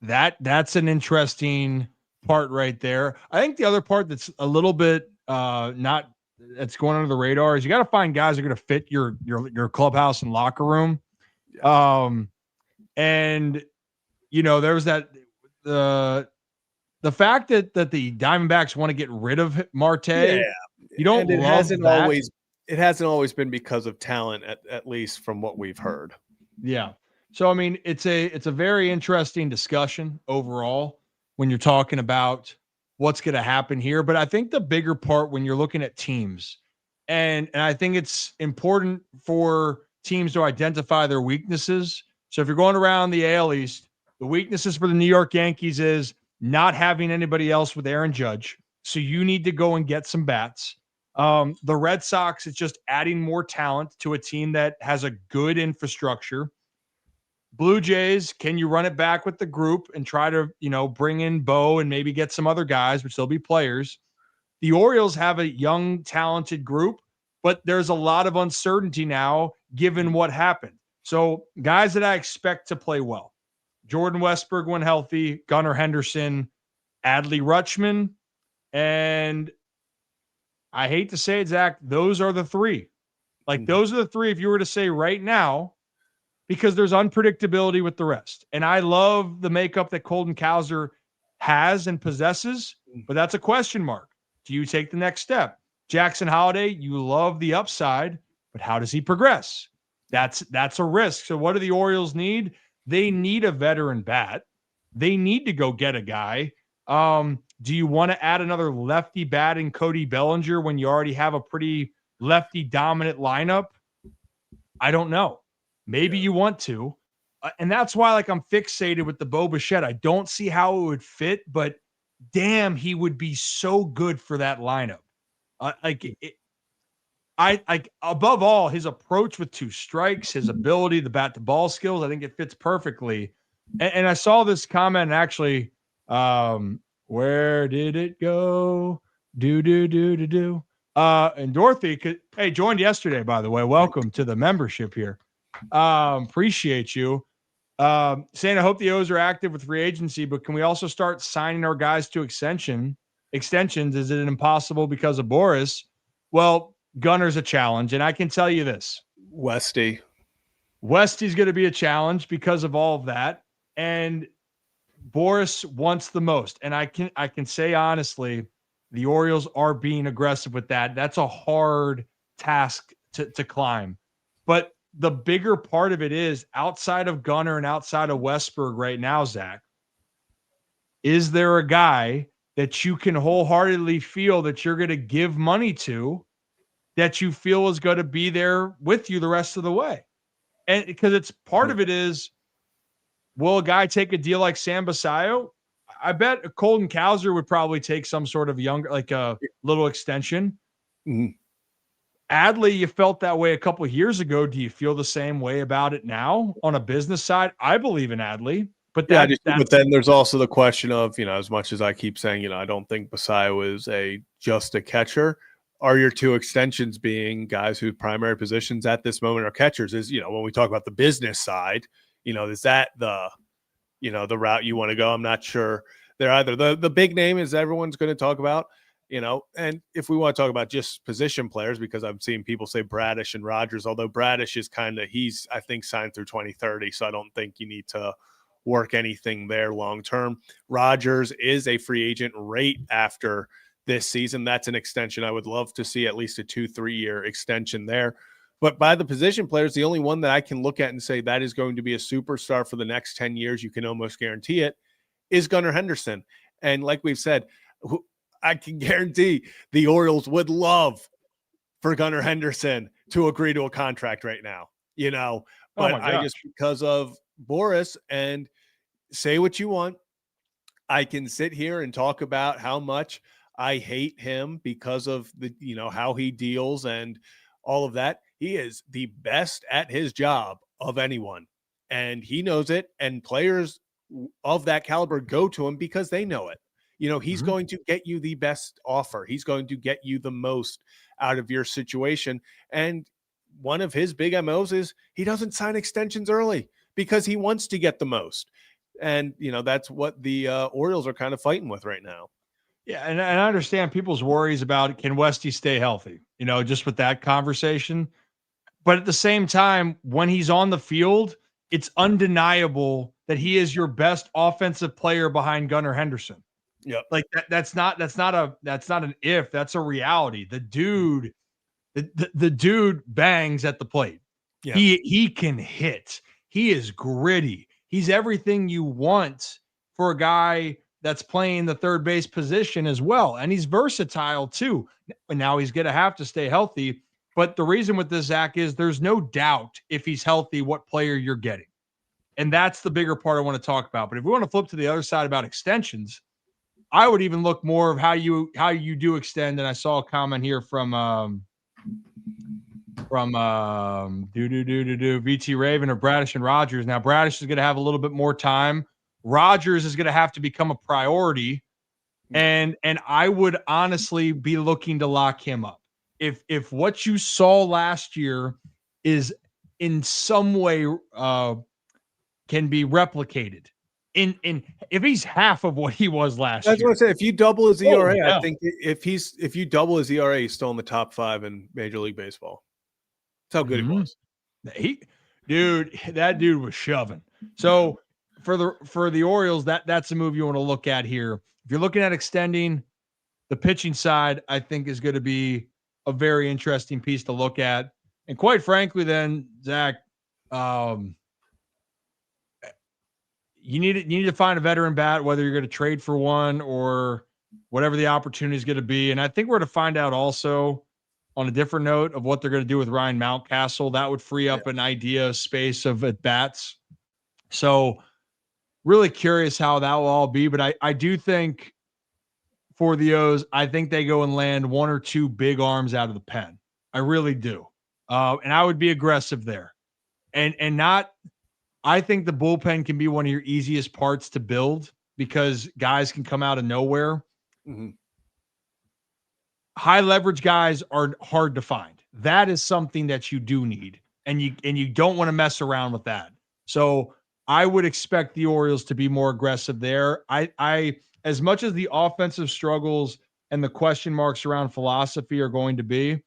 that's an interesting part right there. I think the other part that's a little bit that's going under the radar is you got to find guys that are going to fit your clubhouse and locker room. And there was the fact that the Diamondbacks want to get rid of Marte. Yeah. You don't. And it hasn't always been because of talent, at least from what we've heard. Yeah. So it's a very interesting discussion overall when you're talking about what's going to happen here. But I think the bigger part when you're looking at teams, and I think it's important for teams to identify their weaknesses. So if you're going around the AL East, the weaknesses for the New York Yankees is not having anybody else with Aaron Judge. So you need to go and get some bats. The Red Sox is just adding more talent to a team that has a good infrastructure. Blue Jays, can you run it back with the group and try to, bring in Bo and maybe get some other guys, which they'll be players. The Orioles have a young, talented group, but there's a lot of uncertainty now given what happened. So guys that I expect to play well: Jordan Westburg when healthy, Gunnar Henderson, Adley Rutschman, and I hate to say it, Zach, those are the three. Those are the three if you were to say right now, because there's unpredictability with the rest. And I love the makeup that Colton Cowser has and possesses, but that's a question mark. Do you take the next step? Jackson Holiday, you love the upside, but how does he progress? That's a risk. So what do the Orioles need? They need a veteran bat. They need to go get a guy. Do you want to add another lefty bat in Cody Bellinger when you already have a pretty lefty dominant lineup? I don't know. Maybe you want to. And that's why I'm fixated with the Bo Bichette. I don't see how it would fit, but damn, he would be so good for that lineup. Above all, his approach with two strikes, his ability, the bat to ball skills, I think it fits perfectly. And I saw this comment actually, where did it go? Do. And Dorothy joined yesterday, by the way. Welcome to the membership here. Appreciate you. Saying I hope the O's are active with free agency, but can we also start signing our guys to extensions? Is it impossible because of Boris? Well, Gunner's a challenge, and I can tell you this. Westy's going to be a challenge because of all of that. And Boris wants the most, and I can say honestly, the Orioles are being aggressive with that. That's a hard task to climb. But the bigger part of it is outside of Gunnar and outside of Westberg right now, Zach, is there a guy that you can wholeheartedly feel that you're going to give money to that you feel is going to be there with you the rest of the way? And because it's part of it is, will a guy take a deal like Sam Basayo? I bet Colton Cowser would probably take some sort of younger, like a little extension. Mhm. Adley, you felt that way a couple of years ago. Do you feel the same way about it now on a business side? I believe in Adley, but but then there's also the question of, as much as I keep saying, I don't think Basayo is just a catcher. Are your two extensions being guys whose primary positions at this moment are catchers? Is, when we talk about the business side, is that the route you want to go? I'm not sure. They're either the big name is everyone's going to talk about, and if we want to talk about just position players, because I'm seeing people say Bradish and Rogers, although Bradish is he's, I think, signed through 2030. So I don't think you need to work anything there long-term. Rogers is a free agent right after this season. That's an extension. I would love to see at least a 2-3 year extension there. But by the position players, the only one that I can look at and say that is going to be a superstar for the next 10 years, you can almost guarantee it, is Gunnar Henderson. And like we've said, I can guarantee the Orioles would love for Gunnar Henderson to agree to a contract right now, but I just, because of Boris, and say what you want, I can sit here and talk about how much I hate him because of the, how he deals and all of that. He is the best at his job of anyone, and he knows it. And players of that caliber go to him because they know it. He's going to get you the best offer. He's going to get you the most out of your situation. And one of his big MOs is he doesn't sign extensions early because he wants to get the most. And, that's what the Orioles are kind of fighting with right now. Yeah, and I understand people's worries about, can Westy stay healthy, just with that conversation. But at the same time, when he's on the field, it's undeniable that he is your best offensive player behind Gunnar Henderson. Yeah, like that's not an if, that's a reality. The dude, the dude bangs at the plate. Yeah. He can hit. He is gritty. He's everything you want for a guy that's playing the third base position as well. And he's versatile too. And now he's going to have to stay healthy. But the reason with this, Zach, is there's no doubt if he's healthy, what player you're getting. And that's the bigger part I want to talk about. But if we want to flip to the other side about extensions, I would even look more of how you do extend. And I saw a comment here from VT Raven or Bradish and Rogers. Now Bradish is going to have a little bit more time. Rogers is going to have to become a priority, and I would honestly be looking to lock him up. If what you saw last year is in some way can be replicated, in if he's half of what he was last year. That's what I say. If you double his ERA, I think if you double his ERA, he's still in the top 5 in Major League Baseball. That's how good he was. That dude was shoving. So for the Orioles, that's a move you want to look at here. If you're looking at extending, the pitching side, I think, is going to be a very interesting piece to look at. And quite frankly, then, Zach, you need to find a veteran bat, whether you're going to trade for one or whatever the opportunity is going to be. And I think we're going to find out also, on a different note, of what they're going to do with Ryan Mountcastle. That would free up an idea space of at bats. So really curious how that will all be. But I do think for the O's, I think they go and land one or two big arms out of the pen. I really do. And I would be aggressive there. And not, I think the bullpen can be one of your easiest parts to build because guys can come out of nowhere. Mm-hmm. High leverage guys are hard to find. That is something that you do need. And you don't want to mess around with that. So I would expect the Orioles to be more aggressive there. I as much as the offensive struggles and the question marks around philosophy are going to be,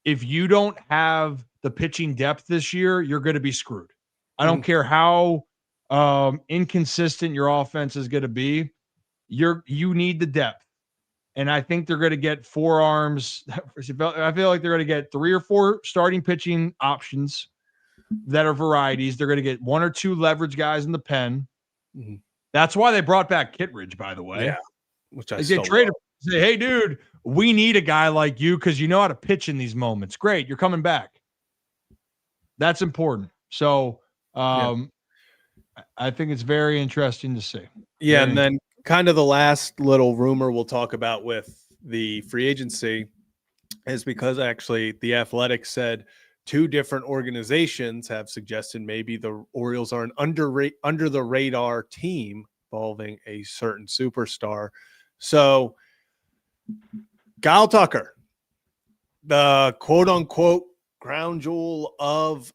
if you don't have the pitching depth this year, you're going to be screwed. I don't care how inconsistent your offense is going to be, you need the depth. And I think they're going to get 4 arms. I feel like they're going to get 3 or 4 starting pitching options that are varieties. They're going to get 1 or 2 leverage guys in the pen. Mm-hmm. That's why they brought back Kittredge, by the way. Yeah, which I they traded. Say, hey, dude, we need a guy like you because you know how to pitch in these moments. Great, you're coming back. That's important. So I think it's very interesting to see. Yeah, and then kind of the last little rumor we'll talk about with the free agency is because actually the Athletic said 2 different organizations have suggested maybe the Orioles are an under the radar team involving a certain superstar. So Kyle Tucker, the quote unquote crown jewel of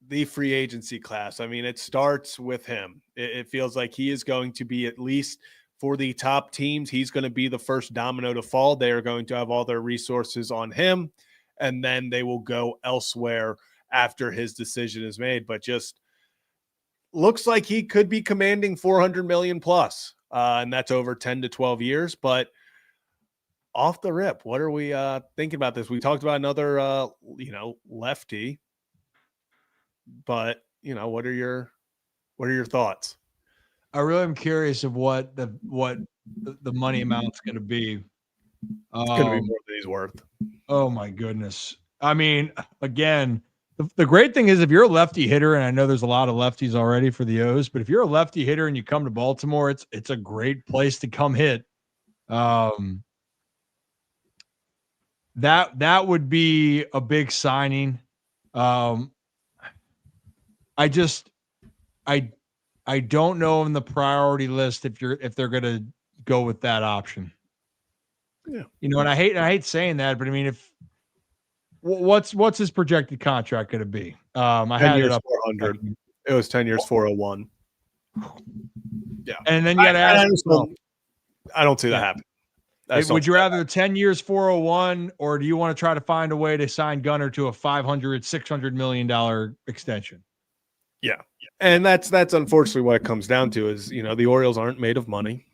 the free agency class. I mean, it starts with him. It feels like he is going to be, at least for the top teams, he's going to be the first domino to fall. They are going to have all their resources on him, and then they will go elsewhere after his decision is made. But just looks like he could be commanding $400 million plus, and that's over 10 to 12 years. But off the rip, what are we thinking about this? We talked about another, lefty. But what are your thoughts? I really am curious of what the money amount's going to be. It's going to be more than he's worth. Oh my goodness! I mean, again, the great thing is if you're a lefty hitter, and I know there's a lot of lefties already for the O's, but if you're a lefty hitter and you come to Baltimore, it's a great place to come hit. That would be a big signing. I don't know in the priority list if they're going to go with that option. Yeah. And I hate saying that, but I mean, what's his projected contract going to be? I had it up 400. It was 10 years, 401. Yeah. And then you got to ask. I don't see that happen. Would you rather 10 years, 401, or do you want to try to find a way to sign Gunnar to a $600 million extension? Yeah. And that's unfortunately what it comes down to is, the Orioles aren't made of money.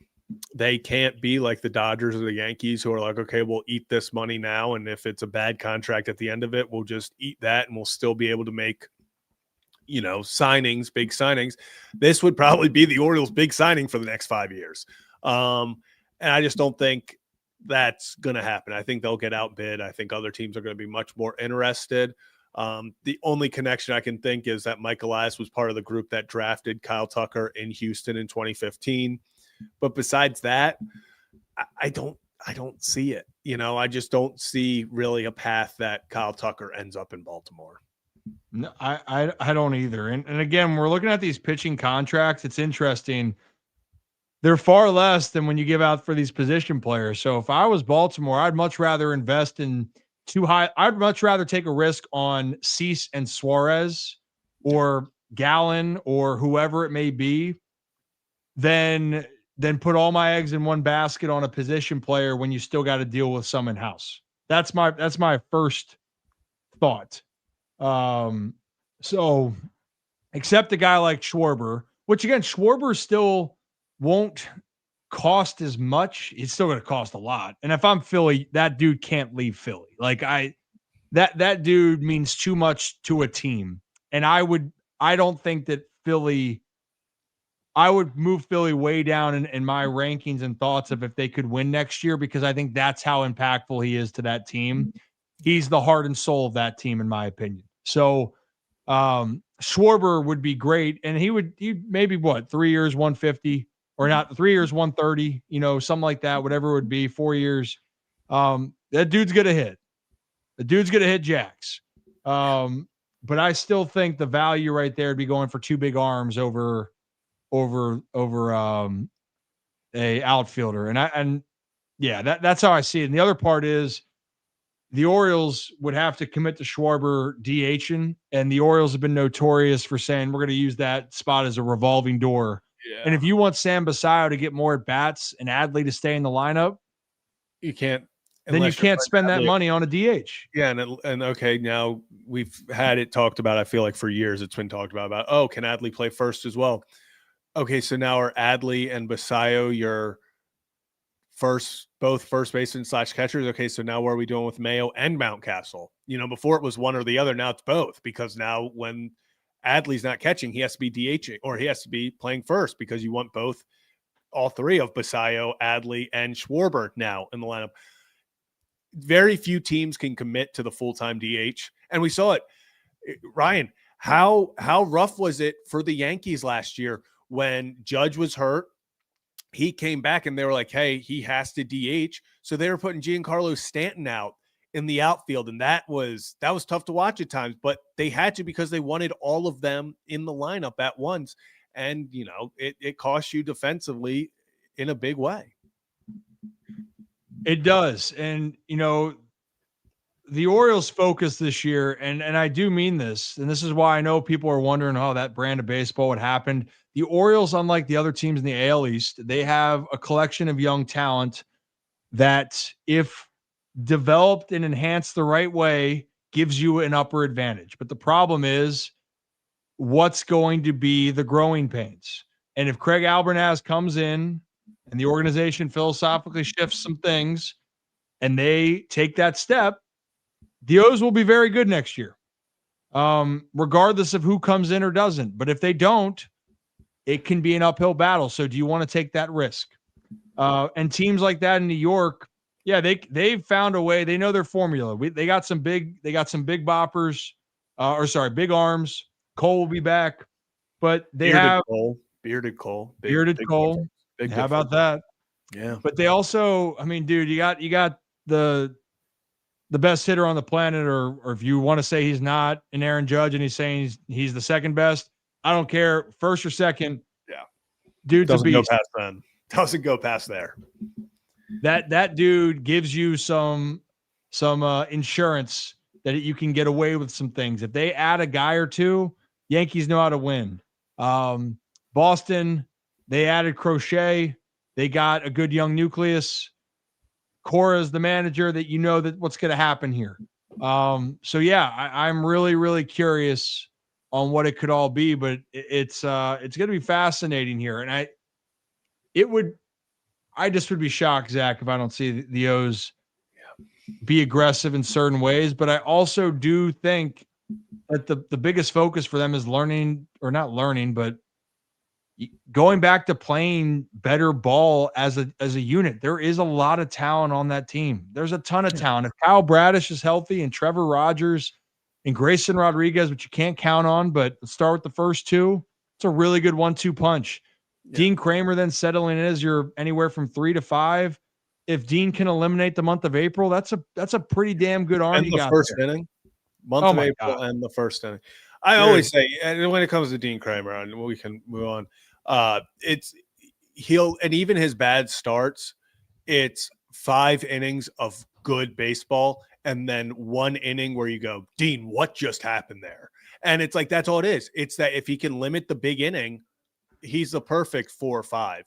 They can't be like the Dodgers or the Yankees who are like, okay, we'll eat this money now. And if it's a bad contract at the end of it, we'll just eat that and we'll still be able to make, signings, big signings. This would probably be the Orioles' big signing for the next 5 years. And I just don't think that's going to happen. I think they'll get outbid. I think other teams are going to be much more interested. The only connection I can think is that Mike Elias was part of the group that drafted Kyle Tucker in Houston in 2015. But besides that, I don't see it. I just don't see really a path that Kyle Tucker ends up in Baltimore. No, I don't either. And again, we're looking at these pitching contracts. It's interesting. They're far less than when you give out for these position players. So if I was Baltimore, I'd much rather invest in too high. I'd much rather take a risk on Cease and Suarez or Gallen or whoever it may be than put all my eggs in one basket on a position player when you still got to deal with some in-house. That's my first thought. So except a guy like Schwarber, which again, Schwarber still won't cost as much. It's still going to cost a lot. And if I'm Philly, that dude can't leave Philly. Like that dude means too much to a team. And I don't think that I would move Philly way down in my rankings and thoughts of if they could win next year, because I think that's how impactful he is to that team. He's the heart and soul of that team, in my opinion. So Schwarber would be great. And he maybe 3 years, 150. Or not 3 years, 130, something like that, whatever it would be, 4 years. That dude's going to hit. The dude's going to hit jacks. But I still think the value right there would be going for 2 big arms over a outfielder. That's how I see it. And the other part is the Orioles would have to commit to Schwarber DHing, and the Orioles have been notorious for saying we're going to use that spot as a revolving door. Yeah. And if you want Sam Basayo to get more at bats and Adley to stay in the lineup, you can't then you unless you're can't spend that Adley. money on a DH. Yeah, and okay, now we've had it talked about. I feel like for years it's been talked about. Oh, can Adley play first as well? Okay, so now are Adley and Basayo your both first baseman / catchers? Okay, so now what are we doing with Mayo and Mountcastle? Before it was one or the other. Now it's both, because now when Adley's not catching, he has to be DHing, or he has to be playing first, because you want all three of Basayo, Adley, and Schwarber now in the lineup. Very few teams can commit to the full-time DH. And we saw it. Ryan, how rough was it for the Yankees last year when Judge was hurt? He came back and they were like, hey, he has to DH. So they were putting Giancarlo Stanton out in the outfield. And that was tough to watch at times, but they had to, because they wanted all of them in the lineup at once. And, it cost you defensively in a big way. It does. And, the Orioles focus this year, and I do mean this, and this is why I know people are wondering how that brand of baseball would happen. The Orioles, unlike the other teams in the AL East, they have a collection of young talent that, if developed and enhanced the right way, gives you an upper advantage. But the problem is, what's going to be the growing pains? And if Craig Albernaz comes in and the organization philosophically shifts some things and they take that step, the O's will be very good next year, regardless of who comes in or doesn't. But if they don't, it can be an uphill battle. So do you want to take that risk? And teams like that in New York, yeah, they've found a way. They know their formula. They got some big boppers, big arms. Cole will be back, but they Bearded Cole. How about that? Yeah. But they also, dude, you got the best hitter on the planet, or if you want to say he's not, an Aaron Judge, and he's saying he's the second best. I don't care, first or second. Yeah, dude's a beast. Doesn't go past there. That dude gives you some insurance that you can get away with some things. If they add a guy or two, Yankees know how to win. Boston, they added Crochet. They got a good young nucleus. Cora's the manager, that that what's going to happen here. So yeah, I'm really, really curious on what it could all be, but it's going to be fascinating here. And I just would be shocked, Zach, if I don't see the O's be aggressive in certain ways. But I also do think that the biggest focus for them is but going back to playing better ball as a unit. There is a lot of talent on that team. There's a ton of talent. If Kyle Bradish is healthy, and Trevor Rogers and Grayson Rodriguez, which you can't count on, but let's start with the first two. It's a really good 1-2 punch. Yeah. Dean Kramer then settling in as you're anywhere from 3 to 5. If Dean can eliminate the month of April, that's a pretty damn good arm. And you the got first there. inning, month of April, God. And the first inning. I always say, and when it comes to Dean Kramer, and we can move on. And even his bad starts, it's 5 innings of good baseball, and then 1 inning where you go, Dean, what just happened there? And it's like, that's all it is. It's that if he can limit the big inning, he's the perfect 4 or 5.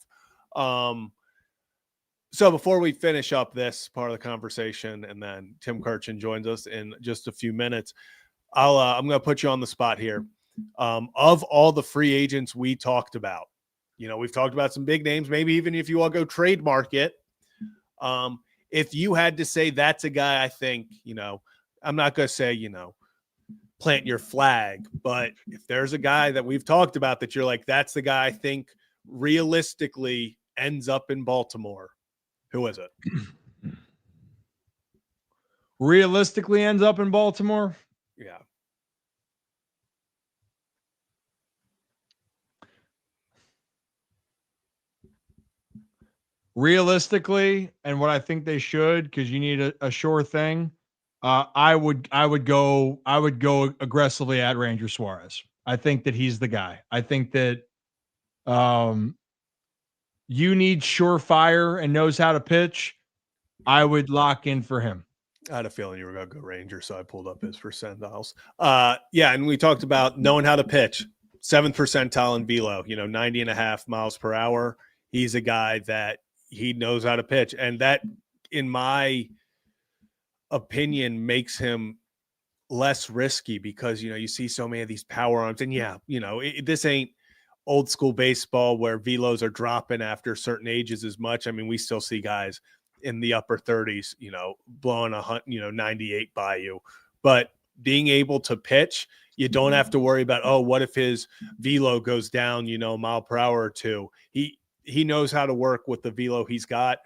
So before we finish up this part of the conversation, and then Tim Kurkjian joins us in just a few minutes, I'm going to put you on the spot here. Of all the free agents we talked about, we've talked about some big names, maybe even if you all go trade market. If you had to say that's a guy, I think, I'm not going to say, plant your flag, but if there's a guy that we've talked about that you're like, that's the guy I think realistically ends up in Baltimore, who is it? Realistically ends up in Baltimore? Yeah. Realistically, and what I think they should, because you need a sure thing. I would go aggressively at Ranger Suarez. I think that he's the guy. I think that you need surefire and knows how to pitch. I would lock in for him. I had a feeling you were going to go Ranger, so I pulled up his percentiles. Yeah, and we talked about knowing how to pitch. 7th percentile in velo, 90.5 miles per hour. He's a guy that he knows how to pitch. And that, in my opinion makes him less risky because, you see so many of these power arms and this ain't old school baseball where velos are dropping after certain ages as much. I mean, we still see guys in the upper 30s, blowing 98 by you, but being able to pitch, you don't have to worry about, oh, what if his velo goes down, a mile per hour or two. He knows how to work with the velo he's got.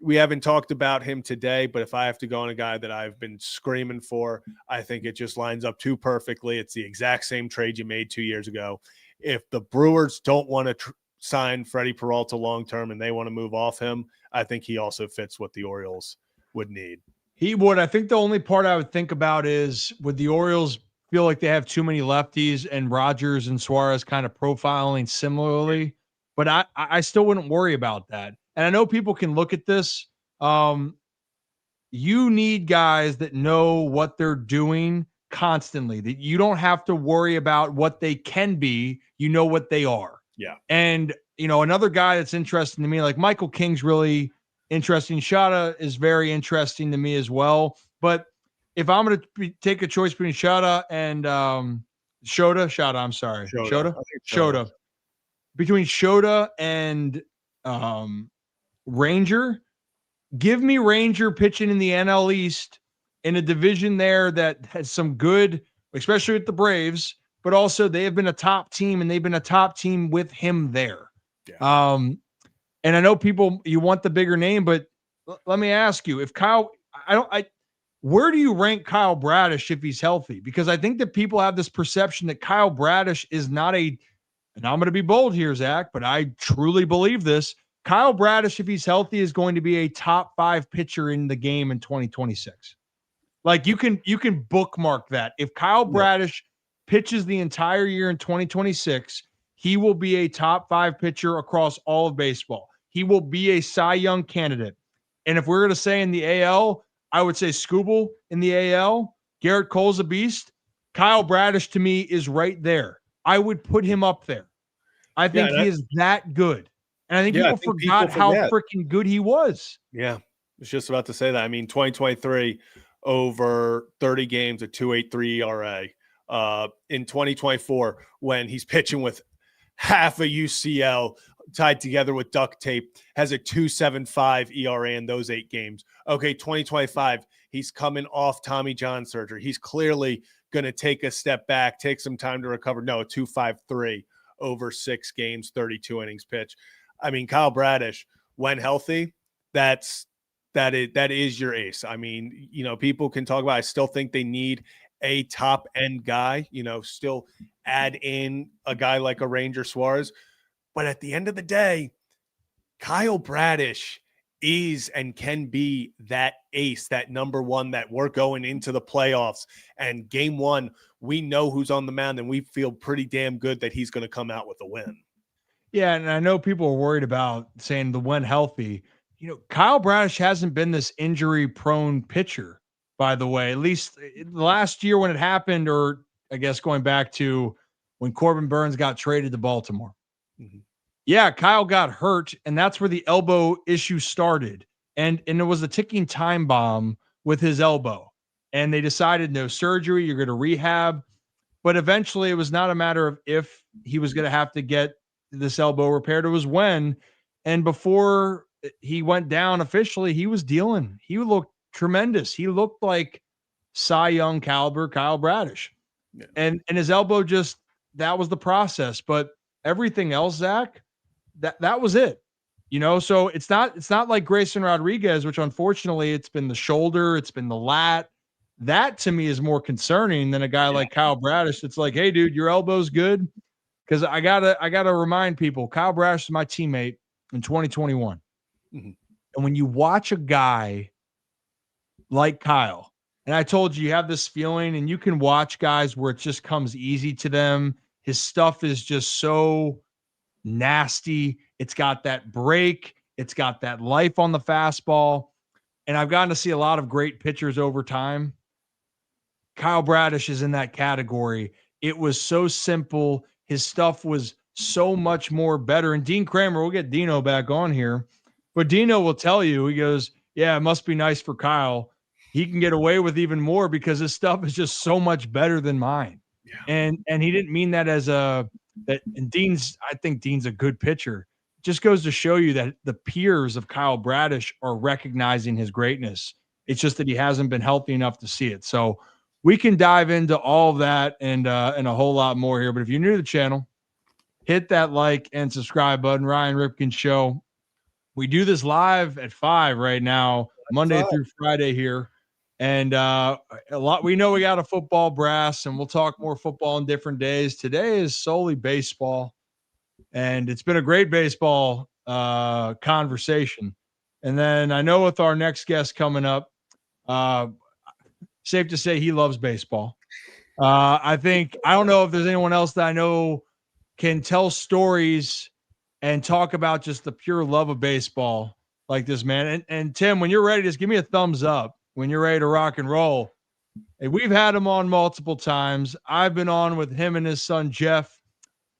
We haven't talked about him today, but if I have to go on a guy that I've been screaming for, I think it just lines up too perfectly. It's the exact same trade you made 2 years ago. If the Brewers don't want to sign Freddie Peralta long-term and they want to move off him, I think he also fits what the Orioles would need. He would. I think the only part I would think about is would the Orioles feel like they have too many lefties and Rogers and Suarez kind of profiling similarly, but I still wouldn't worry about that. And I know people can look at this. You need guys that know what they're doing constantly, that you don't have to worry about what they can be. You know what they are. Yeah. And, another guy that's interesting to me, like Michael King's really interesting. Shada is very interesting to me as well. But if I'm going to take a choice between Shada and Shota, I'm sorry. Shota. Between Shota and Ranger, give me Ranger pitching in the NL East in a division there that has some good, especially with the Braves, but also they have been a top team and they've been a top team with him there. Yeah. And I know you want the bigger name, but let me ask you, if Kyle, where do you rank Kyle Bradish if he's healthy? Because I think that people have this perception that Kyle Bradish is not and I'm going to be bold here, Zach, but I truly believe this. Kyle Bradish, if he's healthy, is going to be a top 5 pitcher in the game in 2026. Like you can bookmark that. If Kyle Bradish pitches the entire year in 2026, he will be a top 5 pitcher across all of baseball. He will be a Cy Young candidate. And if we're going to say in the AL, I would say Skubal in the AL. Garrett Cole's a beast. Kyle Bradish to me is right there. I would put him up there. I think he is that good. And I think people forgot how freaking good he was. Yeah, I was just about to say that. I mean, 2023, over 30 games, a 2.83 ERA. In 2024, when he's pitching with half a UCL tied together with duct tape, has a 2.75 ERA in those 8 games. Okay, 2025, he's coming off Tommy John surgery. He's clearly going to take a step back, take some time to recover. No, 2.53 over 6 games, 32 innings pitch. I mean, Kyle Bradish, when healthy, that is your ace. I mean, people can talk about, I still think they need a top end guy, still add in a guy like a Ranger Suarez. But at the end of the day, Kyle Bradish is and can be that ace, that number one, that we're going into the playoffs. And game 1, we know who's on the mound and we feel pretty damn good that he's going to come out with a win. Yeah, and I know people are worried about saying the when healthy. Kyle Bradish hasn't been this injury-prone pitcher, by the way. At least last year when it happened, or I guess going back to when Corbin Burns got traded to Baltimore. Mm-hmm. Yeah, Kyle got hurt, and that's where the elbow issue started. And it was a ticking time bomb with his elbow. And they decided no surgery, you're going to rehab. But eventually it was not a matter of if he was going to have to get this elbow repaired, it was when. And before he went down officially, he was dealing. He looked tremendous. He looked like Cy Young caliber Kyle Bradish. Yeah. And his elbow that was the process. But everything else, Zach, that was it. So it's not like Grayson Rodriguez, which unfortunately it's been the shoulder, it's been the lat. That to me is more concerning than a guy like Kyle Bradish. It's like, hey, dude, your elbow's good. Because I gotta remind people, Kyle Bradish is my teammate in 2021. Mm-hmm. And when you watch a guy like Kyle, and I told you have this feeling, and you can watch guys where it just comes easy to them. His stuff is just so nasty. It's got that break. It's got that life on the fastball. And I've gotten to see a lot of great pitchers over time. Kyle Bradish is in that category. It was so simple. His stuff was so much more better. And Dean Kramer, we'll get Dino back on here, but Dino will tell you, he goes, yeah, it must be nice for Kyle. He can get away with even more because his stuff is just so much better than mine. Yeah. And he didn't mean that as I think Dean's a good pitcher. It just goes to show you that the peers of Kyle Bradish are recognizing his greatness. It's just that he hasn't been healthy enough to see it. So we can dive into all of that and a whole lot more here. But if you're new to the channel, hit that like and subscribe button. Ryan Ripken Show. We do this live at 5 right now, Monday through Friday here. And we know we got a football brass, and we'll talk more football on different days. Today is solely baseball, and it's been a great baseball conversation. And then I know with our next guest coming up, safe to say he loves baseball. I don't know if there's anyone else that I know can tell stories and talk about just the pure love of baseball like this man. And Tim, when you're ready, just give me a thumbs up when you're ready to rock and roll. Hey, we've had him on multiple times. I've been on with him and his son Jeff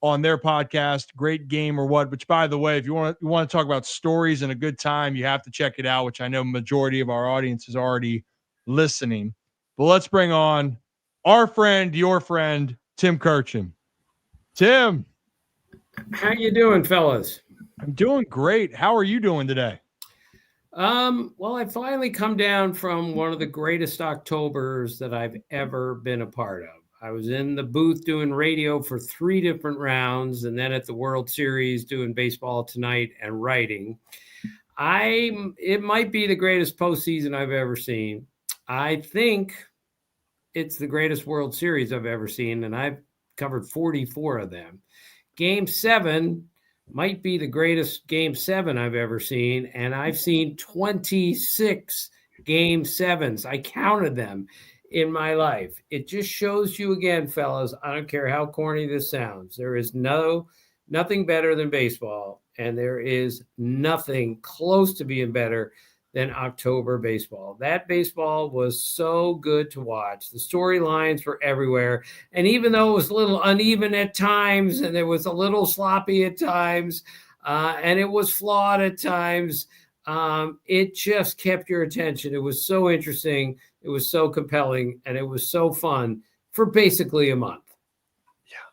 on their podcast, Great Game or What, which, by the way, if you want to talk about stories and a good time, you have to check it out, which I know majority of our audience is already listening. But let's bring on our friend, your friend, Tim Kurkjian. Tim. How you doing, fellas? I'm doing great. How are you doing today? Well, I finally come down from one of the greatest Octobers that I've ever been a part of. I was in the booth doing radio for 3 different rounds, and then at the World Series doing Baseball Tonight and writing. It might be the greatest postseason I've ever seen. I think it's the greatest World Series I've ever seen, and I've covered 44 of them. Game 7 might be the greatest Game 7 I've ever seen, and I've seen 26 Game 7s. I counted them in my life. It just shows you again, fellas, I don't care how corny this sounds, there is nothing better than baseball, and there is nothing close to being better than October baseball. That baseball was so good to watch. The storylines were everywhere. And even though it was a little uneven at times, and it was a little sloppy at times, and it was flawed at times, it just kept your attention. It was so interesting. It was so compelling, and it was so fun for basically a month.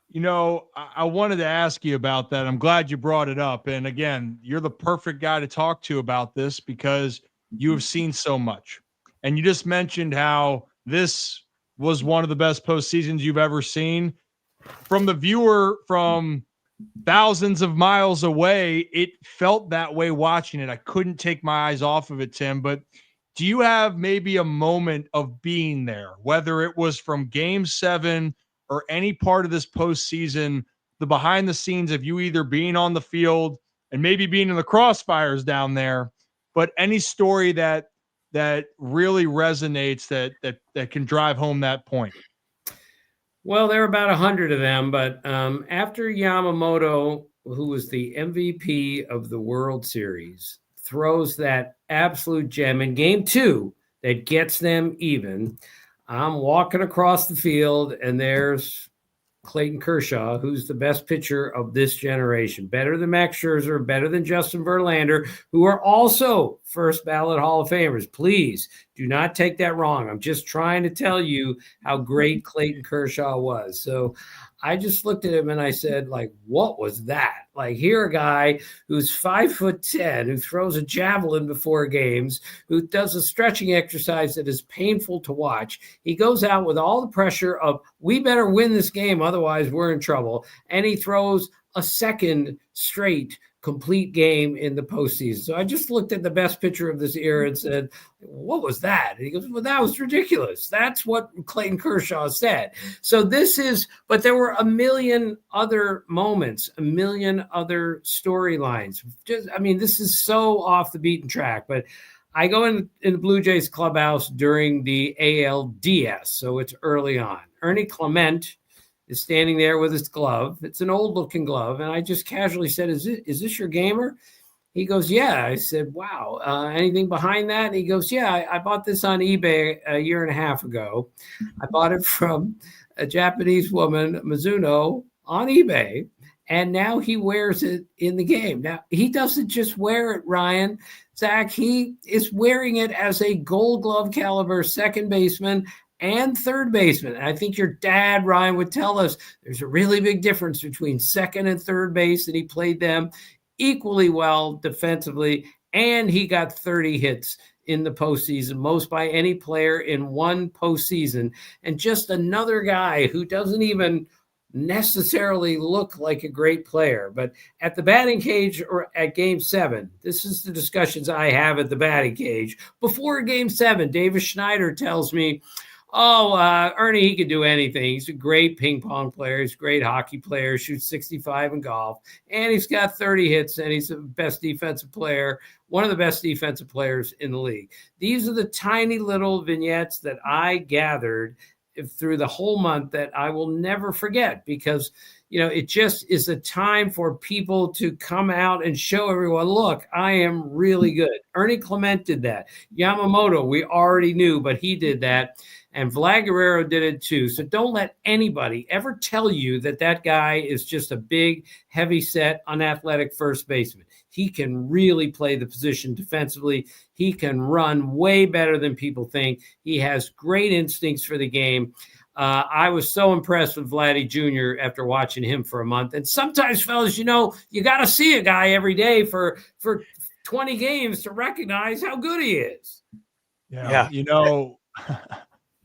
You know, I wanted to ask you about that. I'm glad you brought it up. And again, you're the perfect guy to talk to about this because you have seen so much. And you just mentioned how this was one of the best postseasons you've ever seen. From the viewer from thousands of miles away, it felt that way watching it. I couldn't take my eyes off of it, Tim. But do you have maybe a moment of being there, whether it was from Game 7 or any part of this postseason, the behind the scenes of you either being on the field and maybe being in the crossfires down there, but any story that really resonates that can drive home that point? Well, there are about 100 of them, but after Yamamoto, who was the MVP of the World Series, throws that absolute gem in Game 2 that gets them even, I'm walking across the field, and there's Clayton Kershaw, who's the best pitcher of this generation, better than Max Scherzer, better than Justin Verlander, who are also first ballot Hall of Famers. Please do not take that wrong. I'm just trying to tell you how great Clayton Kershaw was. So I just looked at him and I said, like, what was that? Like, here a guy who's 5'10", who throws a javelin before games, who does a stretching exercise that is painful to watch. He goes out with all the pressure of, we better win this game, otherwise we're in trouble. And he throws a second straight complete game in the postseason. So I just looked at the best pitcher of this era and said, what was that? And he goes, well, that was ridiculous. That's what Clayton Kershaw said. So but there were a million other moments, a million other storylines. This is so off the beaten track, but I go in the Blue Jays clubhouse during the ALDS. So it's early on. Ernie Clement is standing there with his glove. It's an old looking glove. And I just casually said, is this your gamer? He goes, yeah. I said, wow. Anything behind that? And he goes, yeah, I bought this on eBay a year and a half ago. I bought it from a Japanese woman, Mizuno, on eBay. and now he wears it in the game. Now, he doesn't just wear it, Ryan. Zach, he is wearing it as a Gold Glove caliber second baseman and third baseman. And I think your dad, Ryan, would tell us there's a really big difference between second and third base, and he played them equally well defensively, and he got 30 hits in the postseason, most by any player in one postseason. And just another guy who doesn't even necessarily look like a great player. But at the batting cage or at Game 7, this is the discussions I have at the batting cage. Before Game 7, Davis Schneider tells me, Ernie, he could do anything. He's a great ping pong player. He's a great hockey player, shoots 65 in golf, and he's got 30 hits, and he's the best defensive player, one of the best defensive players in the league. These are the tiny little vignettes that I gathered through the whole month that I will never forget, because, it just is a time for people to come out and show everyone, look, I am really good. Ernie Clement did that. Yamamoto, we already knew, but he did that. And Vlad Guerrero did it too. So don't let anybody ever tell you that guy is just a big, heavy-set, unathletic first baseman. He can really play the position defensively. He can run way better than people think. He has great instincts for the game. I was so impressed with Vladdy Jr. after watching him for a month. And sometimes, fellas, you got to see a guy every day for 20 games to recognize how good he is. Yeah.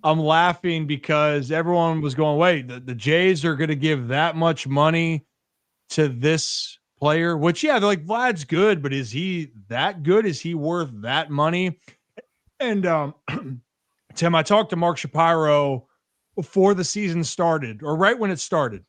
I'm laughing because everyone was going, wait, the Jays are going to give that much money to this player, which, they're like, Vlad's good, but is he that good? Is he worth that money? And Tim, I talked to Mark Shapiro before the season started, or right when it started.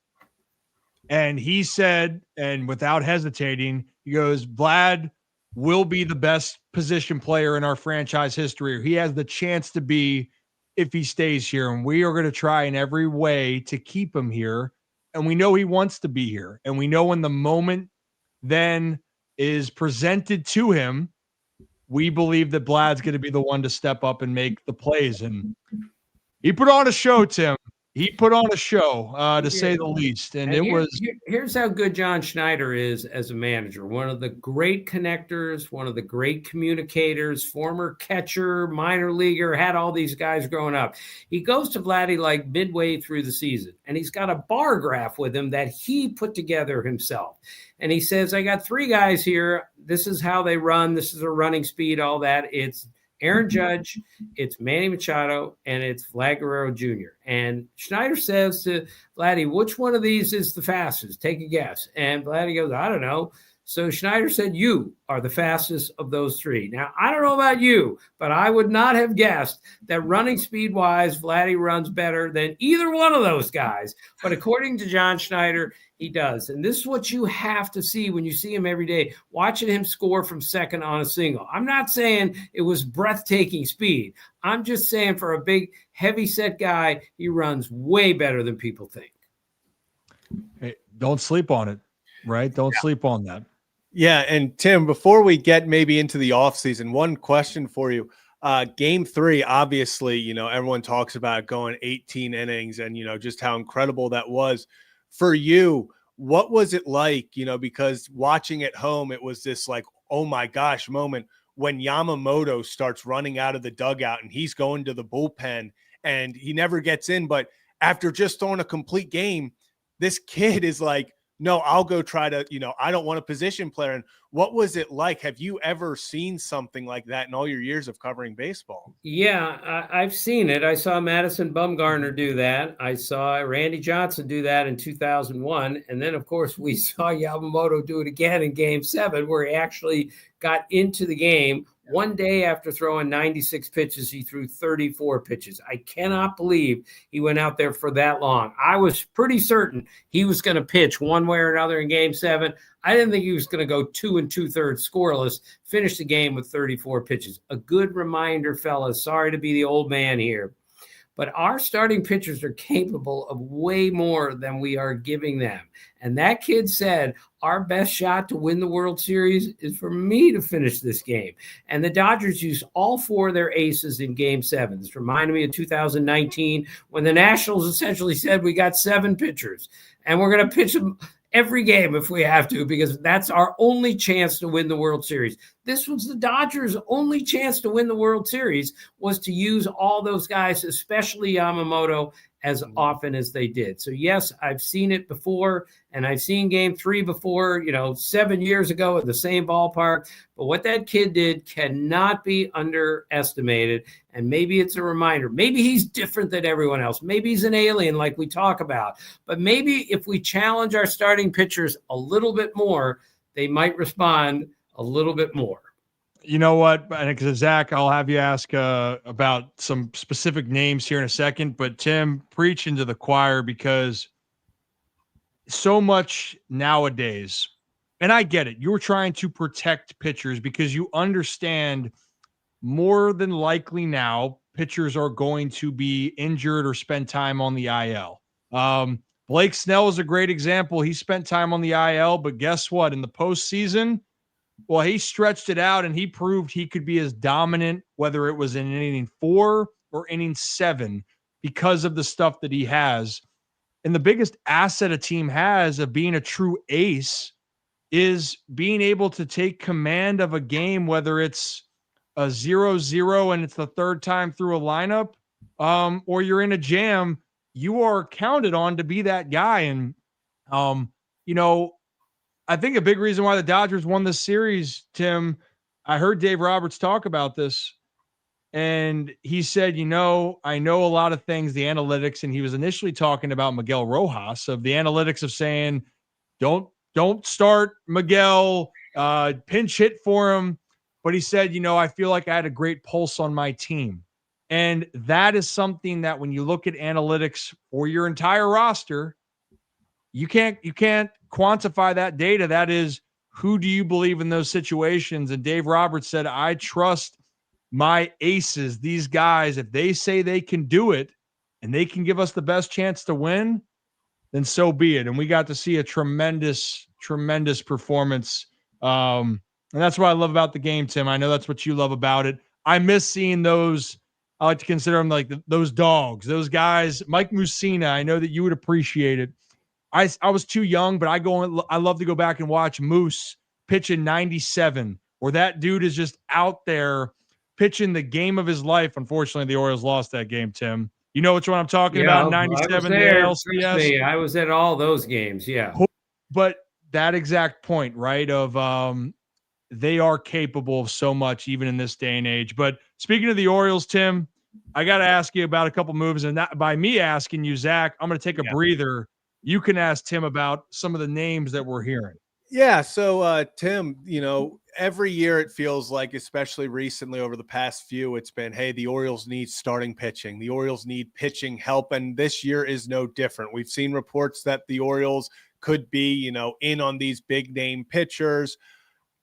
And he said, and without hesitating, he goes, Vlad will be the best position player in our franchise history. He has the chance to be if he stays here, and we are going to try in every way to keep him here. And we know he wants to be here. And we know when the moment then is presented to him, we believe that Vlad's going to be the one to step up and make the plays. And he put on a show, Tim. He put on a show, to say the least. And here's how good John Schneider is as a manager. One of the great connectors, one of the great communicators, former catcher, minor leaguer, had all these guys growing up. He goes to Vladdy like midway through the season, and he's got a bar graph with him that he put together himself. And he says, I got 3 guys here. This is how they run. This is their running speed, all that. It's Aaron Judge, it's Manny Machado, and it's Vlad Guerrero Jr. And Schneider says to Vladdy, which one of these is the fastest? Take a guess. And Vladdy goes, I don't know. So Schneider said, you are the fastest of those 3. Now, I don't know about you, but I would not have guessed that running speed-wise, Vladdy runs better than either one of those guys. But according to John Schneider, he does. And this is what you have to see when you see him every day, watching him score from second on a single. I'm not saying it was breathtaking speed. I'm just saying for a big, heavy-set guy, he runs way better than people think. Hey, don't sleep on it, right? Don't sleep on that. Yeah, and Tim, before we get maybe into the offseason, one question for you. Game 3, obviously, everyone talks about going 18 innings and, just how incredible that was. For you, what was it like, because watching at home, it was this like, oh my gosh moment when Yamamoto starts running out of the dugout and he's going to the bullpen and he never gets in. But after just throwing a complete game, this kid is like, no, I'll go try to, I don't want a position player. And what was it like? Have you ever seen something like that in all your years of covering baseball? Yeah, I've seen it. I saw Madison Bumgarner do that. I saw Randy Johnson do that in 2001. And then, of course, we saw Yamamoto do it again in Game 7, where he actually got into the game. One day after throwing 96 pitches, he threw 34 pitches. I cannot believe he went out there for that long. I was pretty certain he was going to pitch one way or another in Game 7. I didn't think he was going to go 2 2/3 scoreless, finish the game with 34 pitches. A good reminder, fellas. Sorry to be the old man here, but our starting pitchers are capable of way more than we are giving them. And that kid said, our best shot to win the World Series is for me to finish this game. And the Dodgers used all 4 of their aces in Game 7. This reminded me of 2019 when the Nationals essentially said, we got 7 pitchers and we're going to pitch them every game if we have to, because that's our only chance to win the World Series. This was the Dodgers' only chance to win the World Series, was to use all those guys, especially Yamamoto, as often as they did. So yes, I've seen it before, and I've seen Game 3 before, 7 years ago at the same ballpark. But what that kid did cannot be underestimated. And maybe it's a reminder. Maybe he's different than everyone else. Maybe he's an alien like we talk about. But maybe if we challenge our starting pitchers a little bit more, they might respond a little bit more. You know what? Because Zach, I'll have you ask about some specific names here in a second. But Tim, preach into the choir, because so much nowadays, and I get it, you're trying to protect pitchers because you understand more than likely now pitchers are going to be injured or spend time on the IL. Blake Snell is a great example. He spent time on the IL, but guess what? In the postseason, well, he stretched it out and he proved he could be as dominant, whether it was in inning 4 or inning 7, because of the stuff that he has. And the biggest asset a team has of being a true ace is being able to take command of a game, whether it's a 0-0 and it's the third time through a lineup, or you're in a jam. You are counted on to be that guy. And, I think a big reason why the Dodgers won this series, Tim, I heard Dave Roberts talk about this, and he said, I know a lot of things, the analytics, and he was initially talking about Miguel Rojas, of the analytics of saying, don't start Miguel, pinch hit for him. But he said, I feel like I had a great pulse on my team. And that is something that when you look at analytics for your entire roster, you can't quantify that data. That is, who do you believe in those situations? And Dave Roberts said, I trust my aces, these guys. If they say they can do it and they can give us the best chance to win, then so be it. And we got to see a tremendous performance. And that's what I love about the game, Tim. I know that's what you love about it. I miss seeing those. I like to consider them like those dogs, those guys. Mike Mussina, I know that you would appreciate it. I was too young, but I love to go back and watch Moose pitch in 97, where that dude is just out there pitching the game of his life. Unfortunately, the Orioles lost that game, Tim. You know which one I'm talking about? 97, the ALCS. I was at all those games, yeah. But that exact point, right, of they are capable of so much even in this day and age. But speaking of the Orioles, Tim, I got to ask you about a couple moves. And that, by me asking you, Zach, I'm going to take a breather. You can ask Tim about some of the names that we're hearing. Yeah. So, Tim, every year it feels like, especially recently over the past few, it's been, hey, the Orioles need starting pitching. The Orioles need pitching help. And this year is no different. We've seen reports that the Orioles could be, in on these big name pitchers.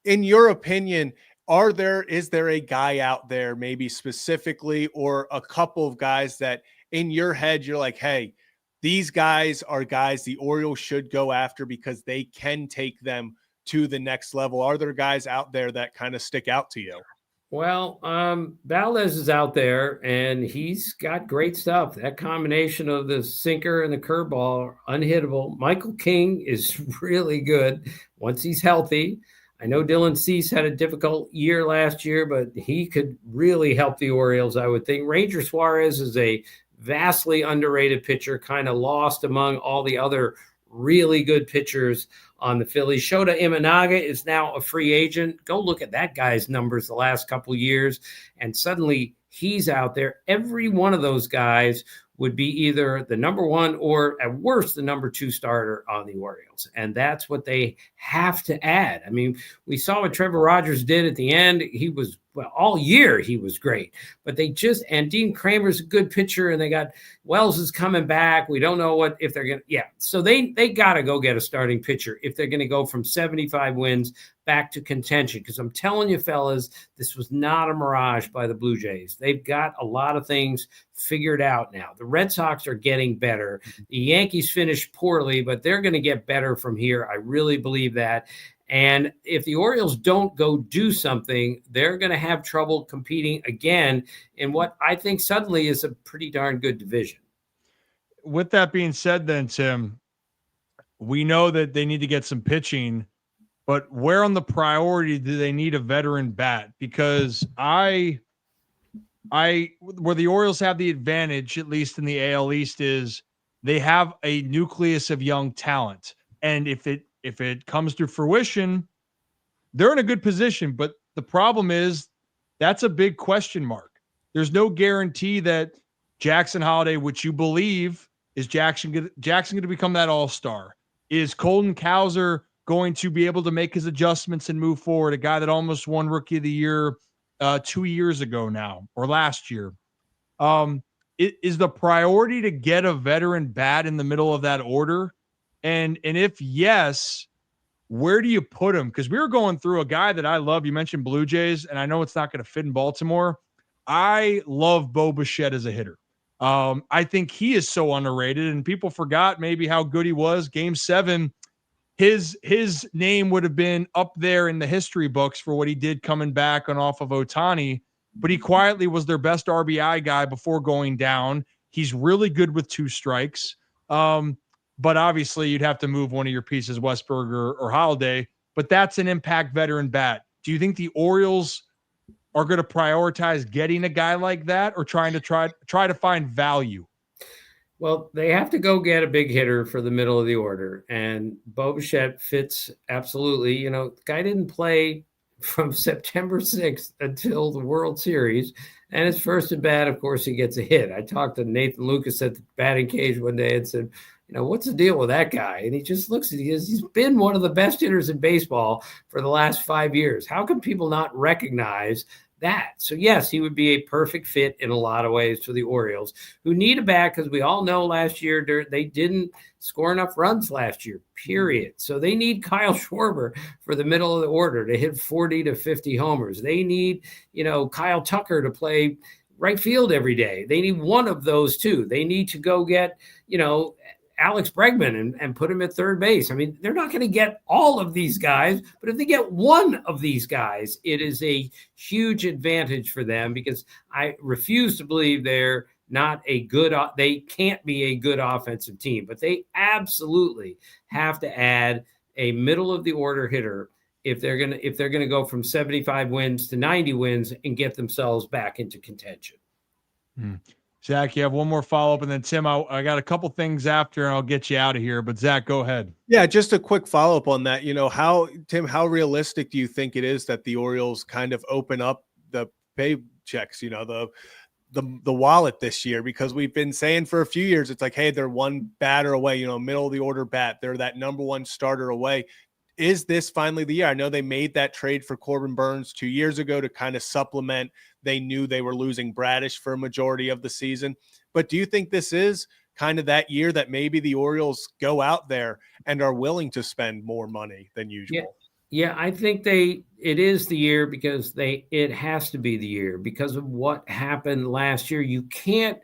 In your opinion, is there a guy out there maybe specifically, or a couple of guys that in your head, you're like, hey, these guys are guys the Orioles should go after because they can take them to the next level? Are there guys out there that kind of stick out to you? Well, Valdez is out there, and he's got great stuff. That combination of the sinker and the curveball, unhittable. Michael King is really good once he's healthy. I know Dylan Cease had a difficult year last year, but he could really help the Orioles, I would think. Ranger Suarez is a vastly underrated pitcher, kind of lost among all the other really good pitchers on the Phillies. Shota Imanaga is now a free agent. Go look at that guy's numbers the last couple of years, and suddenly he's out there. Every one of those guys would be either the number one or at worst the number 2 starter on the Orioles. And that's what they have to add. I mean, we saw what Trevor Rogers did at the end. He was, all year he was great, but and Dean Kramer's a good pitcher, and they got Wells is coming back. We don't know if they're going to, So they got to go get a starting pitcher if they're going to go from 75 wins back to contention. Because I'm telling you, fellas, this was not a mirage by the Blue Jays. They've got a lot of things figured out now. The Red Sox are getting better. The Yankees finished poorly, but they're going to get better from here. I really believe that. And if the Orioles don't go do something, they're going to have trouble competing again in what I think suddenly is a pretty darn good division. With that being said, then, Tim, we know that they need to get some pitching, but where on the priority do they need a veteran bat? Because where the Orioles have the advantage, at least in the AL East, is they have a nucleus of young talent. And if it comes to fruition, they're in a good position. But the problem is that's a big question mark. There's no guarantee that Jackson Holiday, which you believe is Jackson going to become that all-star? Is Colton Cowser going to be able to make his adjustments and move forward? A guy that almost won Rookie of the Year 2 years ago now, or last year. Is the priority to get a veteran bat in the middle of that order? And if yes, where do you put him? Because we were going through a guy that I love. You mentioned Blue Jays, and I know it's not going to fit in Baltimore. I love Bo Bichette as a hitter. I think he is so underrated, and people forgot maybe how good he was. Game 7, his name would have been up there in the history books for what he did coming back on off of Ohtani, but he quietly was their best RBI guy before going down. He's really good with 2 strikes. But obviously you'd have to move one of your pieces, Westburg or Holiday, but that's an impact veteran bat. Do you think the Orioles are going to prioritize getting a guy like that, or try to find value? Well, they have to go get a big hitter for the middle of the order, and Bo Bichette fits absolutely. You know, the guy didn't play from September 6th until the World Series, and his first at bat, of course, he gets a hit. I talked to Nathan Lucas at the batting cage one day and said, you know, what's the deal with that guy? And he just looks at he's been one of the best hitters in baseball for the last 5 years. How can people not recognize that? So yes, he would be a perfect fit in a lot of ways for the Orioles, who need a bat, because we all know last year they didn't score enough runs last year, period. So they need Kyle Schwarber for the middle of the order to hit 40 to 50 homers. They need, you know, Kyle Tucker to play right field every day. They need one of those two. They need to go get, you know, Alex Bregman and put him at third base. I mean, they're not going to get all of these guys, but if they get one of these guys, it is a huge advantage for them, because I refuse to believe they can't be a good offensive team, but they absolutely have to add a middle of the order hitter if they're going to go from 75 wins to 90 wins and get themselves back into contention. Zach, you have one more follow-up, and then Tim, I got a couple things after, and I'll get you out of here. But Zach, go ahead. Yeah, just a quick follow-up on that. You know, how realistic do you think it is that the Orioles kind of open up the paychecks, you know, the wallet this year? Because we've been saying for a few years, it's like, hey, they're one batter away, you know, middle of the order bat. They're that number 1 starter away. Is this finally the year? I know they made that trade for Corbin Burns 2 years ago to kind of supplement. They knew they were losing Bradish for a majority of the season. But do you think this is kind of that year that maybe the Orioles go out there and are willing to spend more money than usual? Yeah, I think it is the year, because it has to be the year because of what happened last year. You can't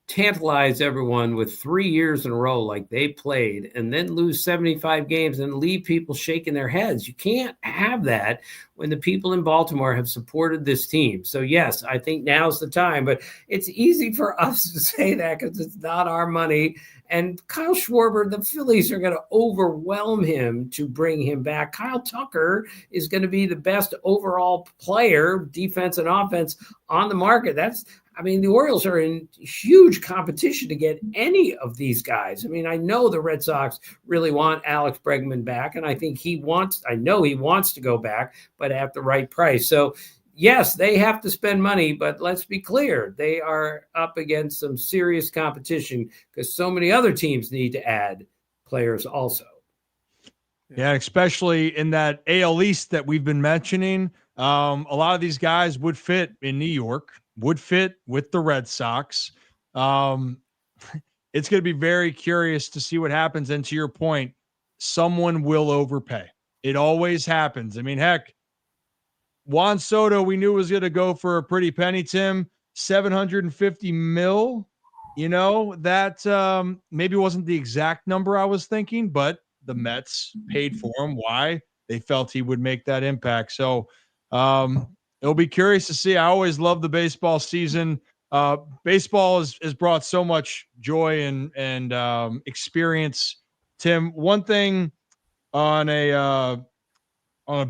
tantalize everyone with 3 years in a row like they played and then lose 75 games and leave people shaking their heads. You can't have that when the people in Baltimore have supported this team. So yes, I think now's the time, but it's easy for us to say that because it's not our money. And Kyle Schwarber, the Phillies are going to overwhelm him to bring him back. Kyle Tucker is going to be the best overall player, defense and offense, on the market. The Orioles are in huge competition to get any of these guys. I mean, I know the Red Sox really want Alex Bregman back, and I know he wants to go back, but at the right price. So yes, they have to spend money, but let's be clear, they are up against some serious competition because so many other teams need to add players also. Yeah, especially in that AL East that we've been mentioning. A lot of these guys would fit in New York, would fit with the Red Sox. It's going to be very curious to see what happens. And to your point, someone will overpay. It always happens. I mean, heck, Juan Soto, we knew was going to go for a pretty penny, Tim, $750 million. You know, that maybe wasn't the exact number I was thinking, but the Mets paid for him. Why? They felt he would make that impact. So it'll be curious to see. I always love the baseball season. Baseball has brought so much joy and experience Tim, one thing on a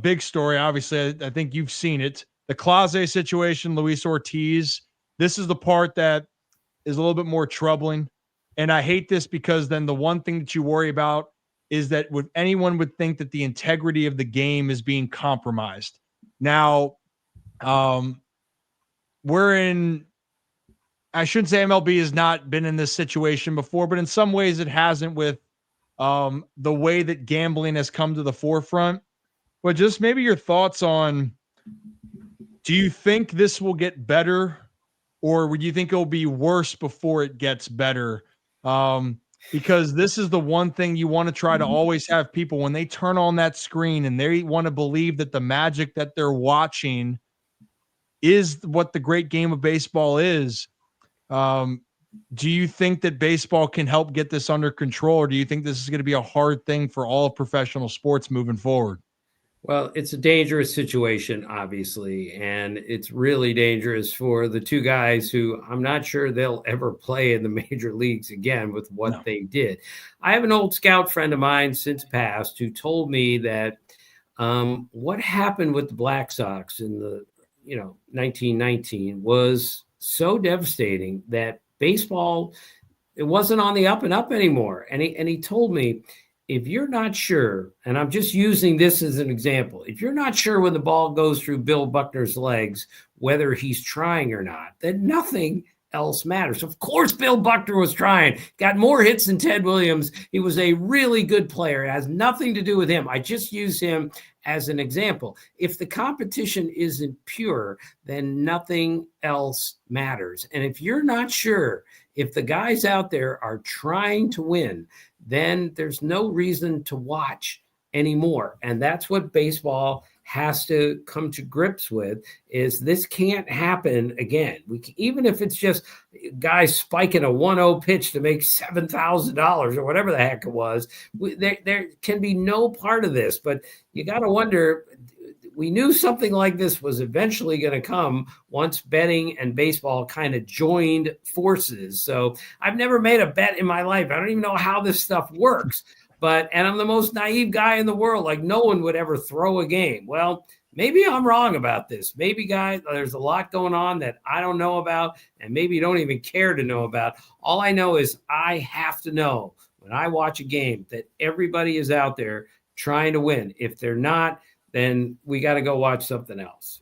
big story, obviously, I think you've seen it. The Clase situation, Luis Ortiz. This is the part that is a little bit more troubling. And I hate this because then the one thing that you worry about is that anyone would think that the integrity of the game is being compromised. Now, I shouldn't say MLB has not been in this situation before, but in some ways it hasn't with the way that gambling has come to the forefront. But just maybe your thoughts on, do you think this will get better, or would you think it'll be worse before it gets better? Because this is the one thing you want to try to always have people, when they turn on that screen and they want to believe that the magic that they're watching is what the great game of baseball is. Do you think that baseball can help get this under control, or do you think this is going to be a hard thing for all professional sports moving forward? Well, it's a dangerous situation, obviously, and it's really dangerous for the two guys who I'm not sure they'll ever play in the major leagues again with what they did. I have an old scout friend of mine since passed who told me that what happened with the Black Sox in the 1919 was so devastating that baseball, it wasn't on the up and up anymore. And he told me, if you're not sure, and I'm just using this as an example, if you're not sure when the ball goes through Bill Buckner's legs, whether he's trying or not, then nothing else matters. Of course, Bill Buckner was trying, got more hits than Ted Williams. He was a really good player. It has nothing to do with him. I just use him as an example. If the competition isn't pure, then nothing else matters. And if you're not sure if the guys out there are trying to win, then there's no reason to watch anymore. And that's what baseball has to come to grips with, is this can't happen again. Even if it's just guys spiking a 1-0 pitch to make $7,000 or whatever the heck it was, there can be no part of this. But you got to wonder, we knew something like this was eventually going to come once betting and baseball kind of joined forces. So I've never made a bet in my life. I don't even know how this stuff works. And I'm the most naive guy in the world. Like, no one would ever throw a game. Well, maybe I'm wrong about this. Maybe, guys, there's a lot going on that I don't know about, and maybe you don't even care to know about. All I know is I have to know when I watch a game that everybody is out there trying to win. If they're not, then we got to go watch something else.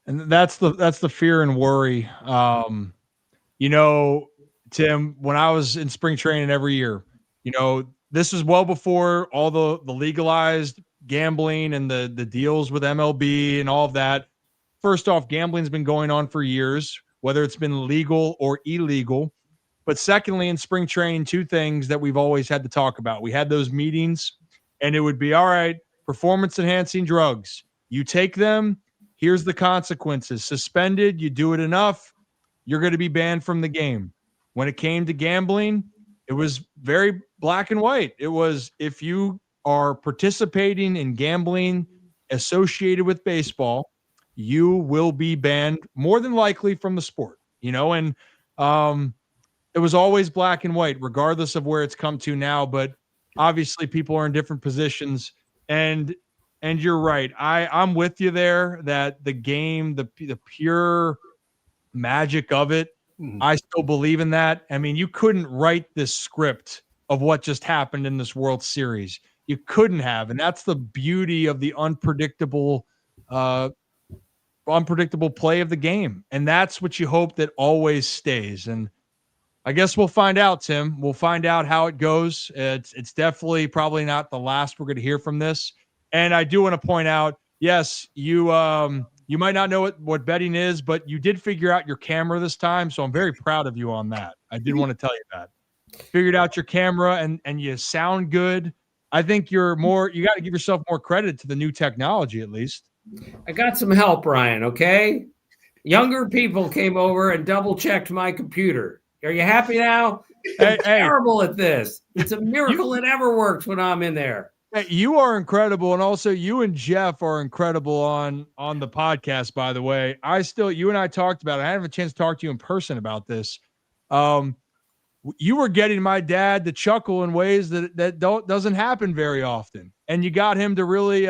And that's the fear and worry. Tim, when I was in spring training every year, this was well before all the legalized gambling and the deals with MLB and all of that. First off, gambling's been going on for years, whether it's been legal or illegal. But secondly, in spring training, two things that we've always had to talk about. We had those meetings, and it would be, all right, performance-enhancing drugs. You take them, here's the consequences. Suspended, you do it enough, you're going to be banned from the game. When it came to gambling, it was very black and white. It was, if you are participating in gambling associated with baseball, you will be banned more than likely from the sport, and it was always black and white, regardless of where it's come to now. But obviously people are in different positions, and you're right. I'm with you there that the game, the pure magic of it, I still believe in that. I mean, you couldn't write this script of what just happened in this World Series. You couldn't have. And that's the beauty of the unpredictable play of the game. And that's what you hope that always stays. And I guess we'll find out, Tim. We'll find out how it goes. It's definitely probably not the last we're going to hear from this. And I do want to point out, yes, you might not know what betting is, but you did figure out your camera this time. So I'm very proud of you on that. I did want to tell you that. Figured out your camera and you sound good. I think you got to give yourself more credit to the new technology, at least. I got some help, Ryan, okay? Younger people came over and double-checked my computer. Are you happy now? I'm terrible at this. It's a miracle it ever works when I'm in there. Hey, you are incredible, and also you and Jeff are incredible on the podcast, by the way. You and I talked about it. I didn't have a chance to talk to you in person about this. you were getting my dad to chuckle in ways that doesn't happen very often. And you got him to really,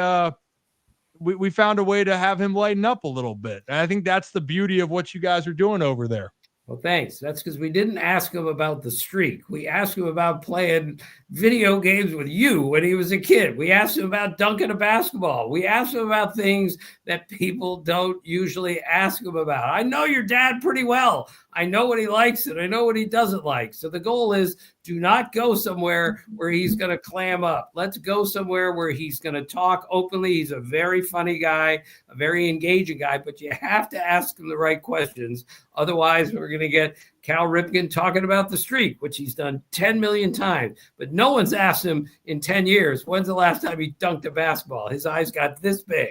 we found a way to have him lighten up a little bit. And I think that's the beauty of what you guys are doing over there. Well, thanks. That's because we didn't ask him about the streak. We asked him about playing video games with you when he was a kid. We asked him about dunking a basketball. We asked him about things that people don't usually ask him about. I know your dad pretty well. I know what he likes and I know what he doesn't like. So the goal is do not go somewhere where he's going to clam up. Let's go somewhere where he's going to talk openly. He's a very funny guy, a very engaging guy, but you have to ask him the right questions. Otherwise, we're going to get Cal Ripken talking about the streak, which he's done 10 million times. But no one's asked him in 10 years, when's the last time he dunked a basketball? His eyes got this big.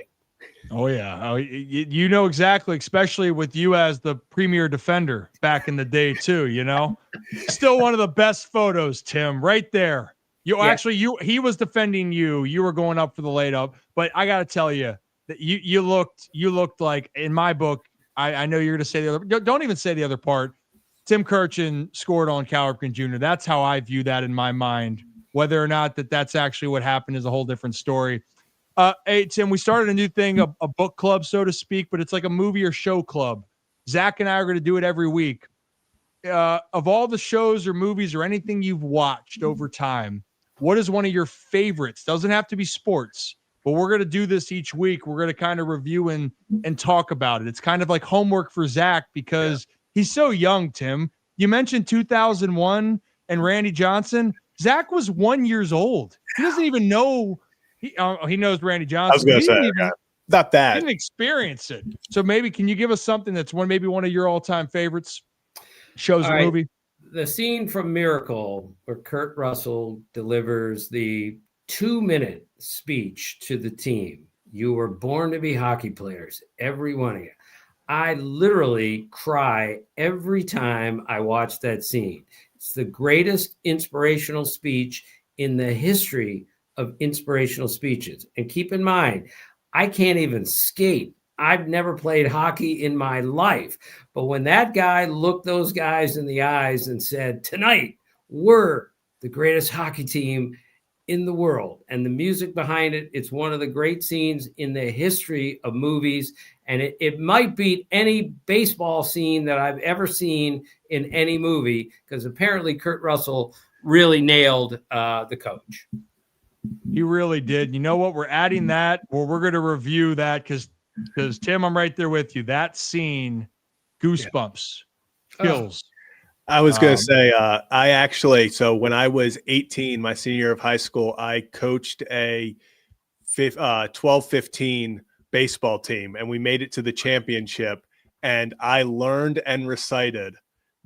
Oh, yeah. Oh, you know exactly, especially with you as the premier defender back in the day, too, you know? Still one of the best photos, Tim, right there. He was defending you. You were going up for the laid up. But I got to tell you that you looked like, in my book, I know you're going to say the other, don't even say the other part. Tim Kurkjian scored on Cal Ripken Jr. That's how I view that in my mind. Whether or not that's actually what happened is a whole different story. Hey, Tim, we started a new thing, a book club, so to speak, but it's like a movie or show club. Zach and I are going to do it every week. Of all the shows or movies or anything you've watched over time, what is one of your favorites? Doesn't have to be sports, but we're going to do this each week. We're going to kind of review and talk about it. It's kind of like homework for Zach because he's so young, Tim. You mentioned 2001 and Randy Johnson. Zach was 1 year old. He doesn't even know. He knows Randy Johnson. I was going to say, not that. He didn't experience it. So maybe can you give us something that's one of your all-time favorites? Shows or movie? The scene from Miracle where Kurt Russell delivers the 2-minute speech to the team. You were born to be hockey players, every one of you. I literally cry every time I watch that scene. It's the greatest inspirational speech in the history of inspirational speeches. And keep in mind, I can't even skate. I've never played hockey in my life. But when that guy looked those guys in the eyes and said, tonight, we're the greatest hockey team in the world. And the music behind it, it's one of the great scenes in the history of movies. And it might beat any baseball scene that I've ever seen in any movie, because apparently Kurt Russell really nailed the coach. He really did. You know what? We're adding that, or we're going to review that because Tim, I'm right there with you. That scene, goosebumps, chills. I was going to say, I actually, so when I was 18, my senior year of high school, I coached a 12-15 baseball team, and we made it to the championship. And I learned and recited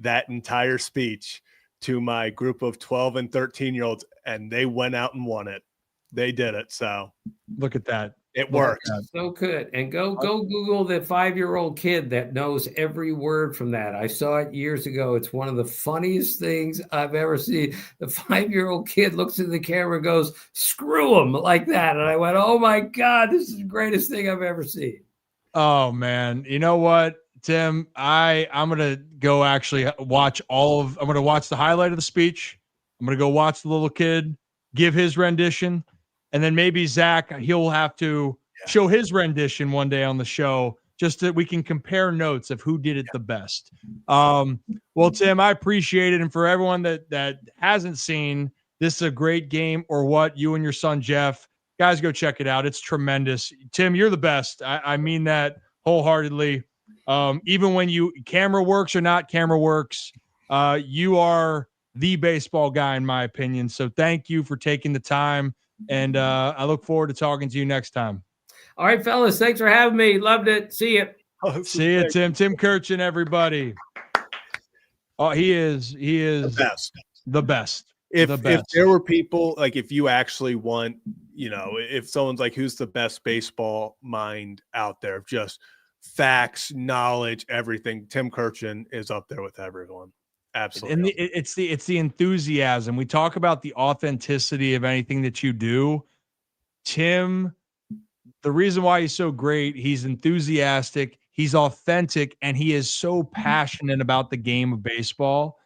that entire speech to my group of 12 and 13-year-olds, and they went out and won it. They did it. So look at that. It worked. So good. And go Google the 5-year-old kid that knows every word from that. I saw it years ago. It's one of the funniest things I've ever seen. The 5-year-old kid looks at the camera and goes, screw him, like that. And I went, oh my God, this is the greatest thing I've ever seen. Oh man. You know what, Tim, I'm going to go actually watch I'm going to watch the highlight of the speech. I'm going to go watch the little kid give his rendition. And then maybe Zach, he'll have to show his rendition one day on the show, just that we can compare notes of who did it the best. Well, Tim, I appreciate it. And for everyone that hasn't seen, this is a great game or what, you and your son, Jeff, guys, go check it out. It's tremendous. Tim, you're the best. I mean that wholeheartedly. Even when camera works or not camera works, you are the baseball guy, in my opinion. So thank you for taking the time. And I look forward to talking to you next time. All right, fellas. Thanks for having me. Loved it. See you. See you, Tim. Tim Kurkjian, everybody. Oh, he is the best. If there were people, like if you actually want, if someone's like, who's the best baseball mind out there, just facts, knowledge, everything, Tim Kurkjian is up there with everyone. Absolutely. And it's the enthusiasm. We talk about the authenticity of anything that you do. Tim, the reason why he's so great, he's enthusiastic, he's authentic, and he is so passionate about the game of baseball.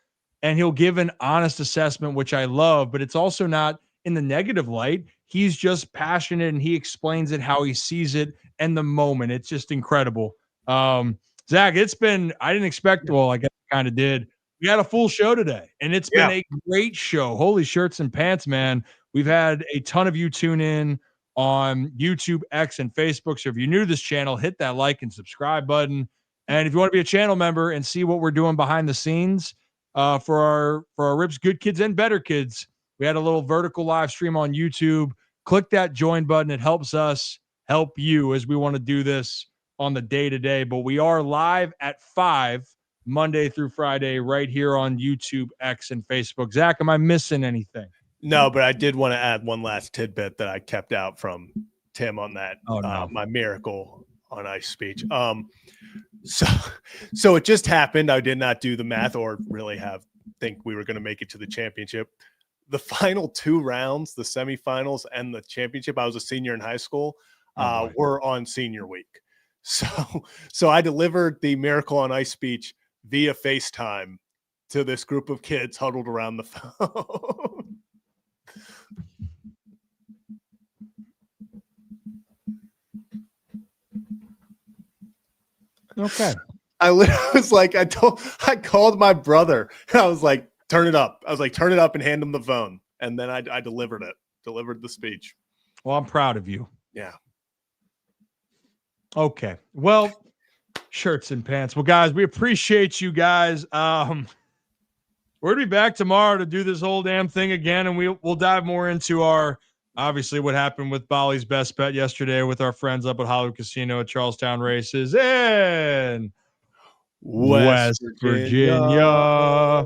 and he'll give an honest assessment, which I love, but it's also not in the negative light. He's just passionate and he explains it how he sees it and the moment. It's just incredible. Zach, I didn't expect, well, I guess I kind of did. We had a full show today, and it's been a great show. Holy shirts and pants, man. We've had a ton of you tune in on YouTube, X, and Facebook. So if you're new to this channel, hit that like and subscribe button. And if you want to be a channel member and see what we're doing behind the scenes for our Rips Good Kids and Better Kids, we had a little vertical live stream on YouTube. Click that join button. It helps us help you as we want to do this on the day-to-day. But we are live at 5 Monday through Friday right here on YouTube, X, and Facebook. Zach, am I missing anything? No, but I did want to add one last tidbit that I kept out from Tim on that. My miracle on ice speech. So it just happened. I did not do the math or really think we were going to make it to the championship. The final 2 rounds, the semifinals and the championship, I was a senior in high school, were on senior week. So I delivered the miracle on ice speech via FaceTime to this group of kids huddled around the phone. Okay. I was like, I called my brother and I was like, turn it up. I was like, turn it up and hand him the phone. And then I delivered the speech. Well, I'm proud of you. Yeah. Okay. Well, shirts and pants. Well, guys, we appreciate you guys. We're going to be back tomorrow to do this whole damn thing again. And we'll dive more into obviously what happened with Bolly's best bet yesterday with our friends up at Hollywood Casino at Charlestown Races in West Virginia.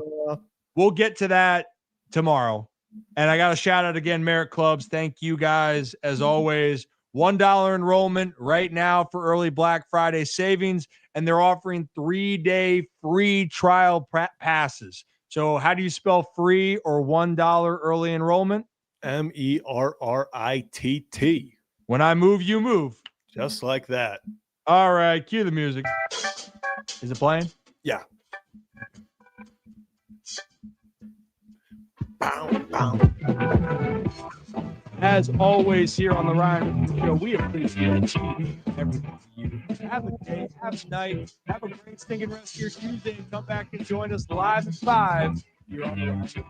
We'll get to that tomorrow. And I got a shout out again, Merit Clubs. Thank you guys as always. $1 enrollment right now for early Black Friday savings. And they're offering 3-day free trial passes. So how do you spell free or $1 early enrollment? MERRITT. When I move, you move. Just like that. All right, cue the music. Is it playing? Yeah. As always, here on the Ryan Ripken Show, we appreciate you, everything for you. Have a day, have a night, have a great stinking rest of your Tuesday, and come back and join us live at 5 here on the Ryan Ripken Show.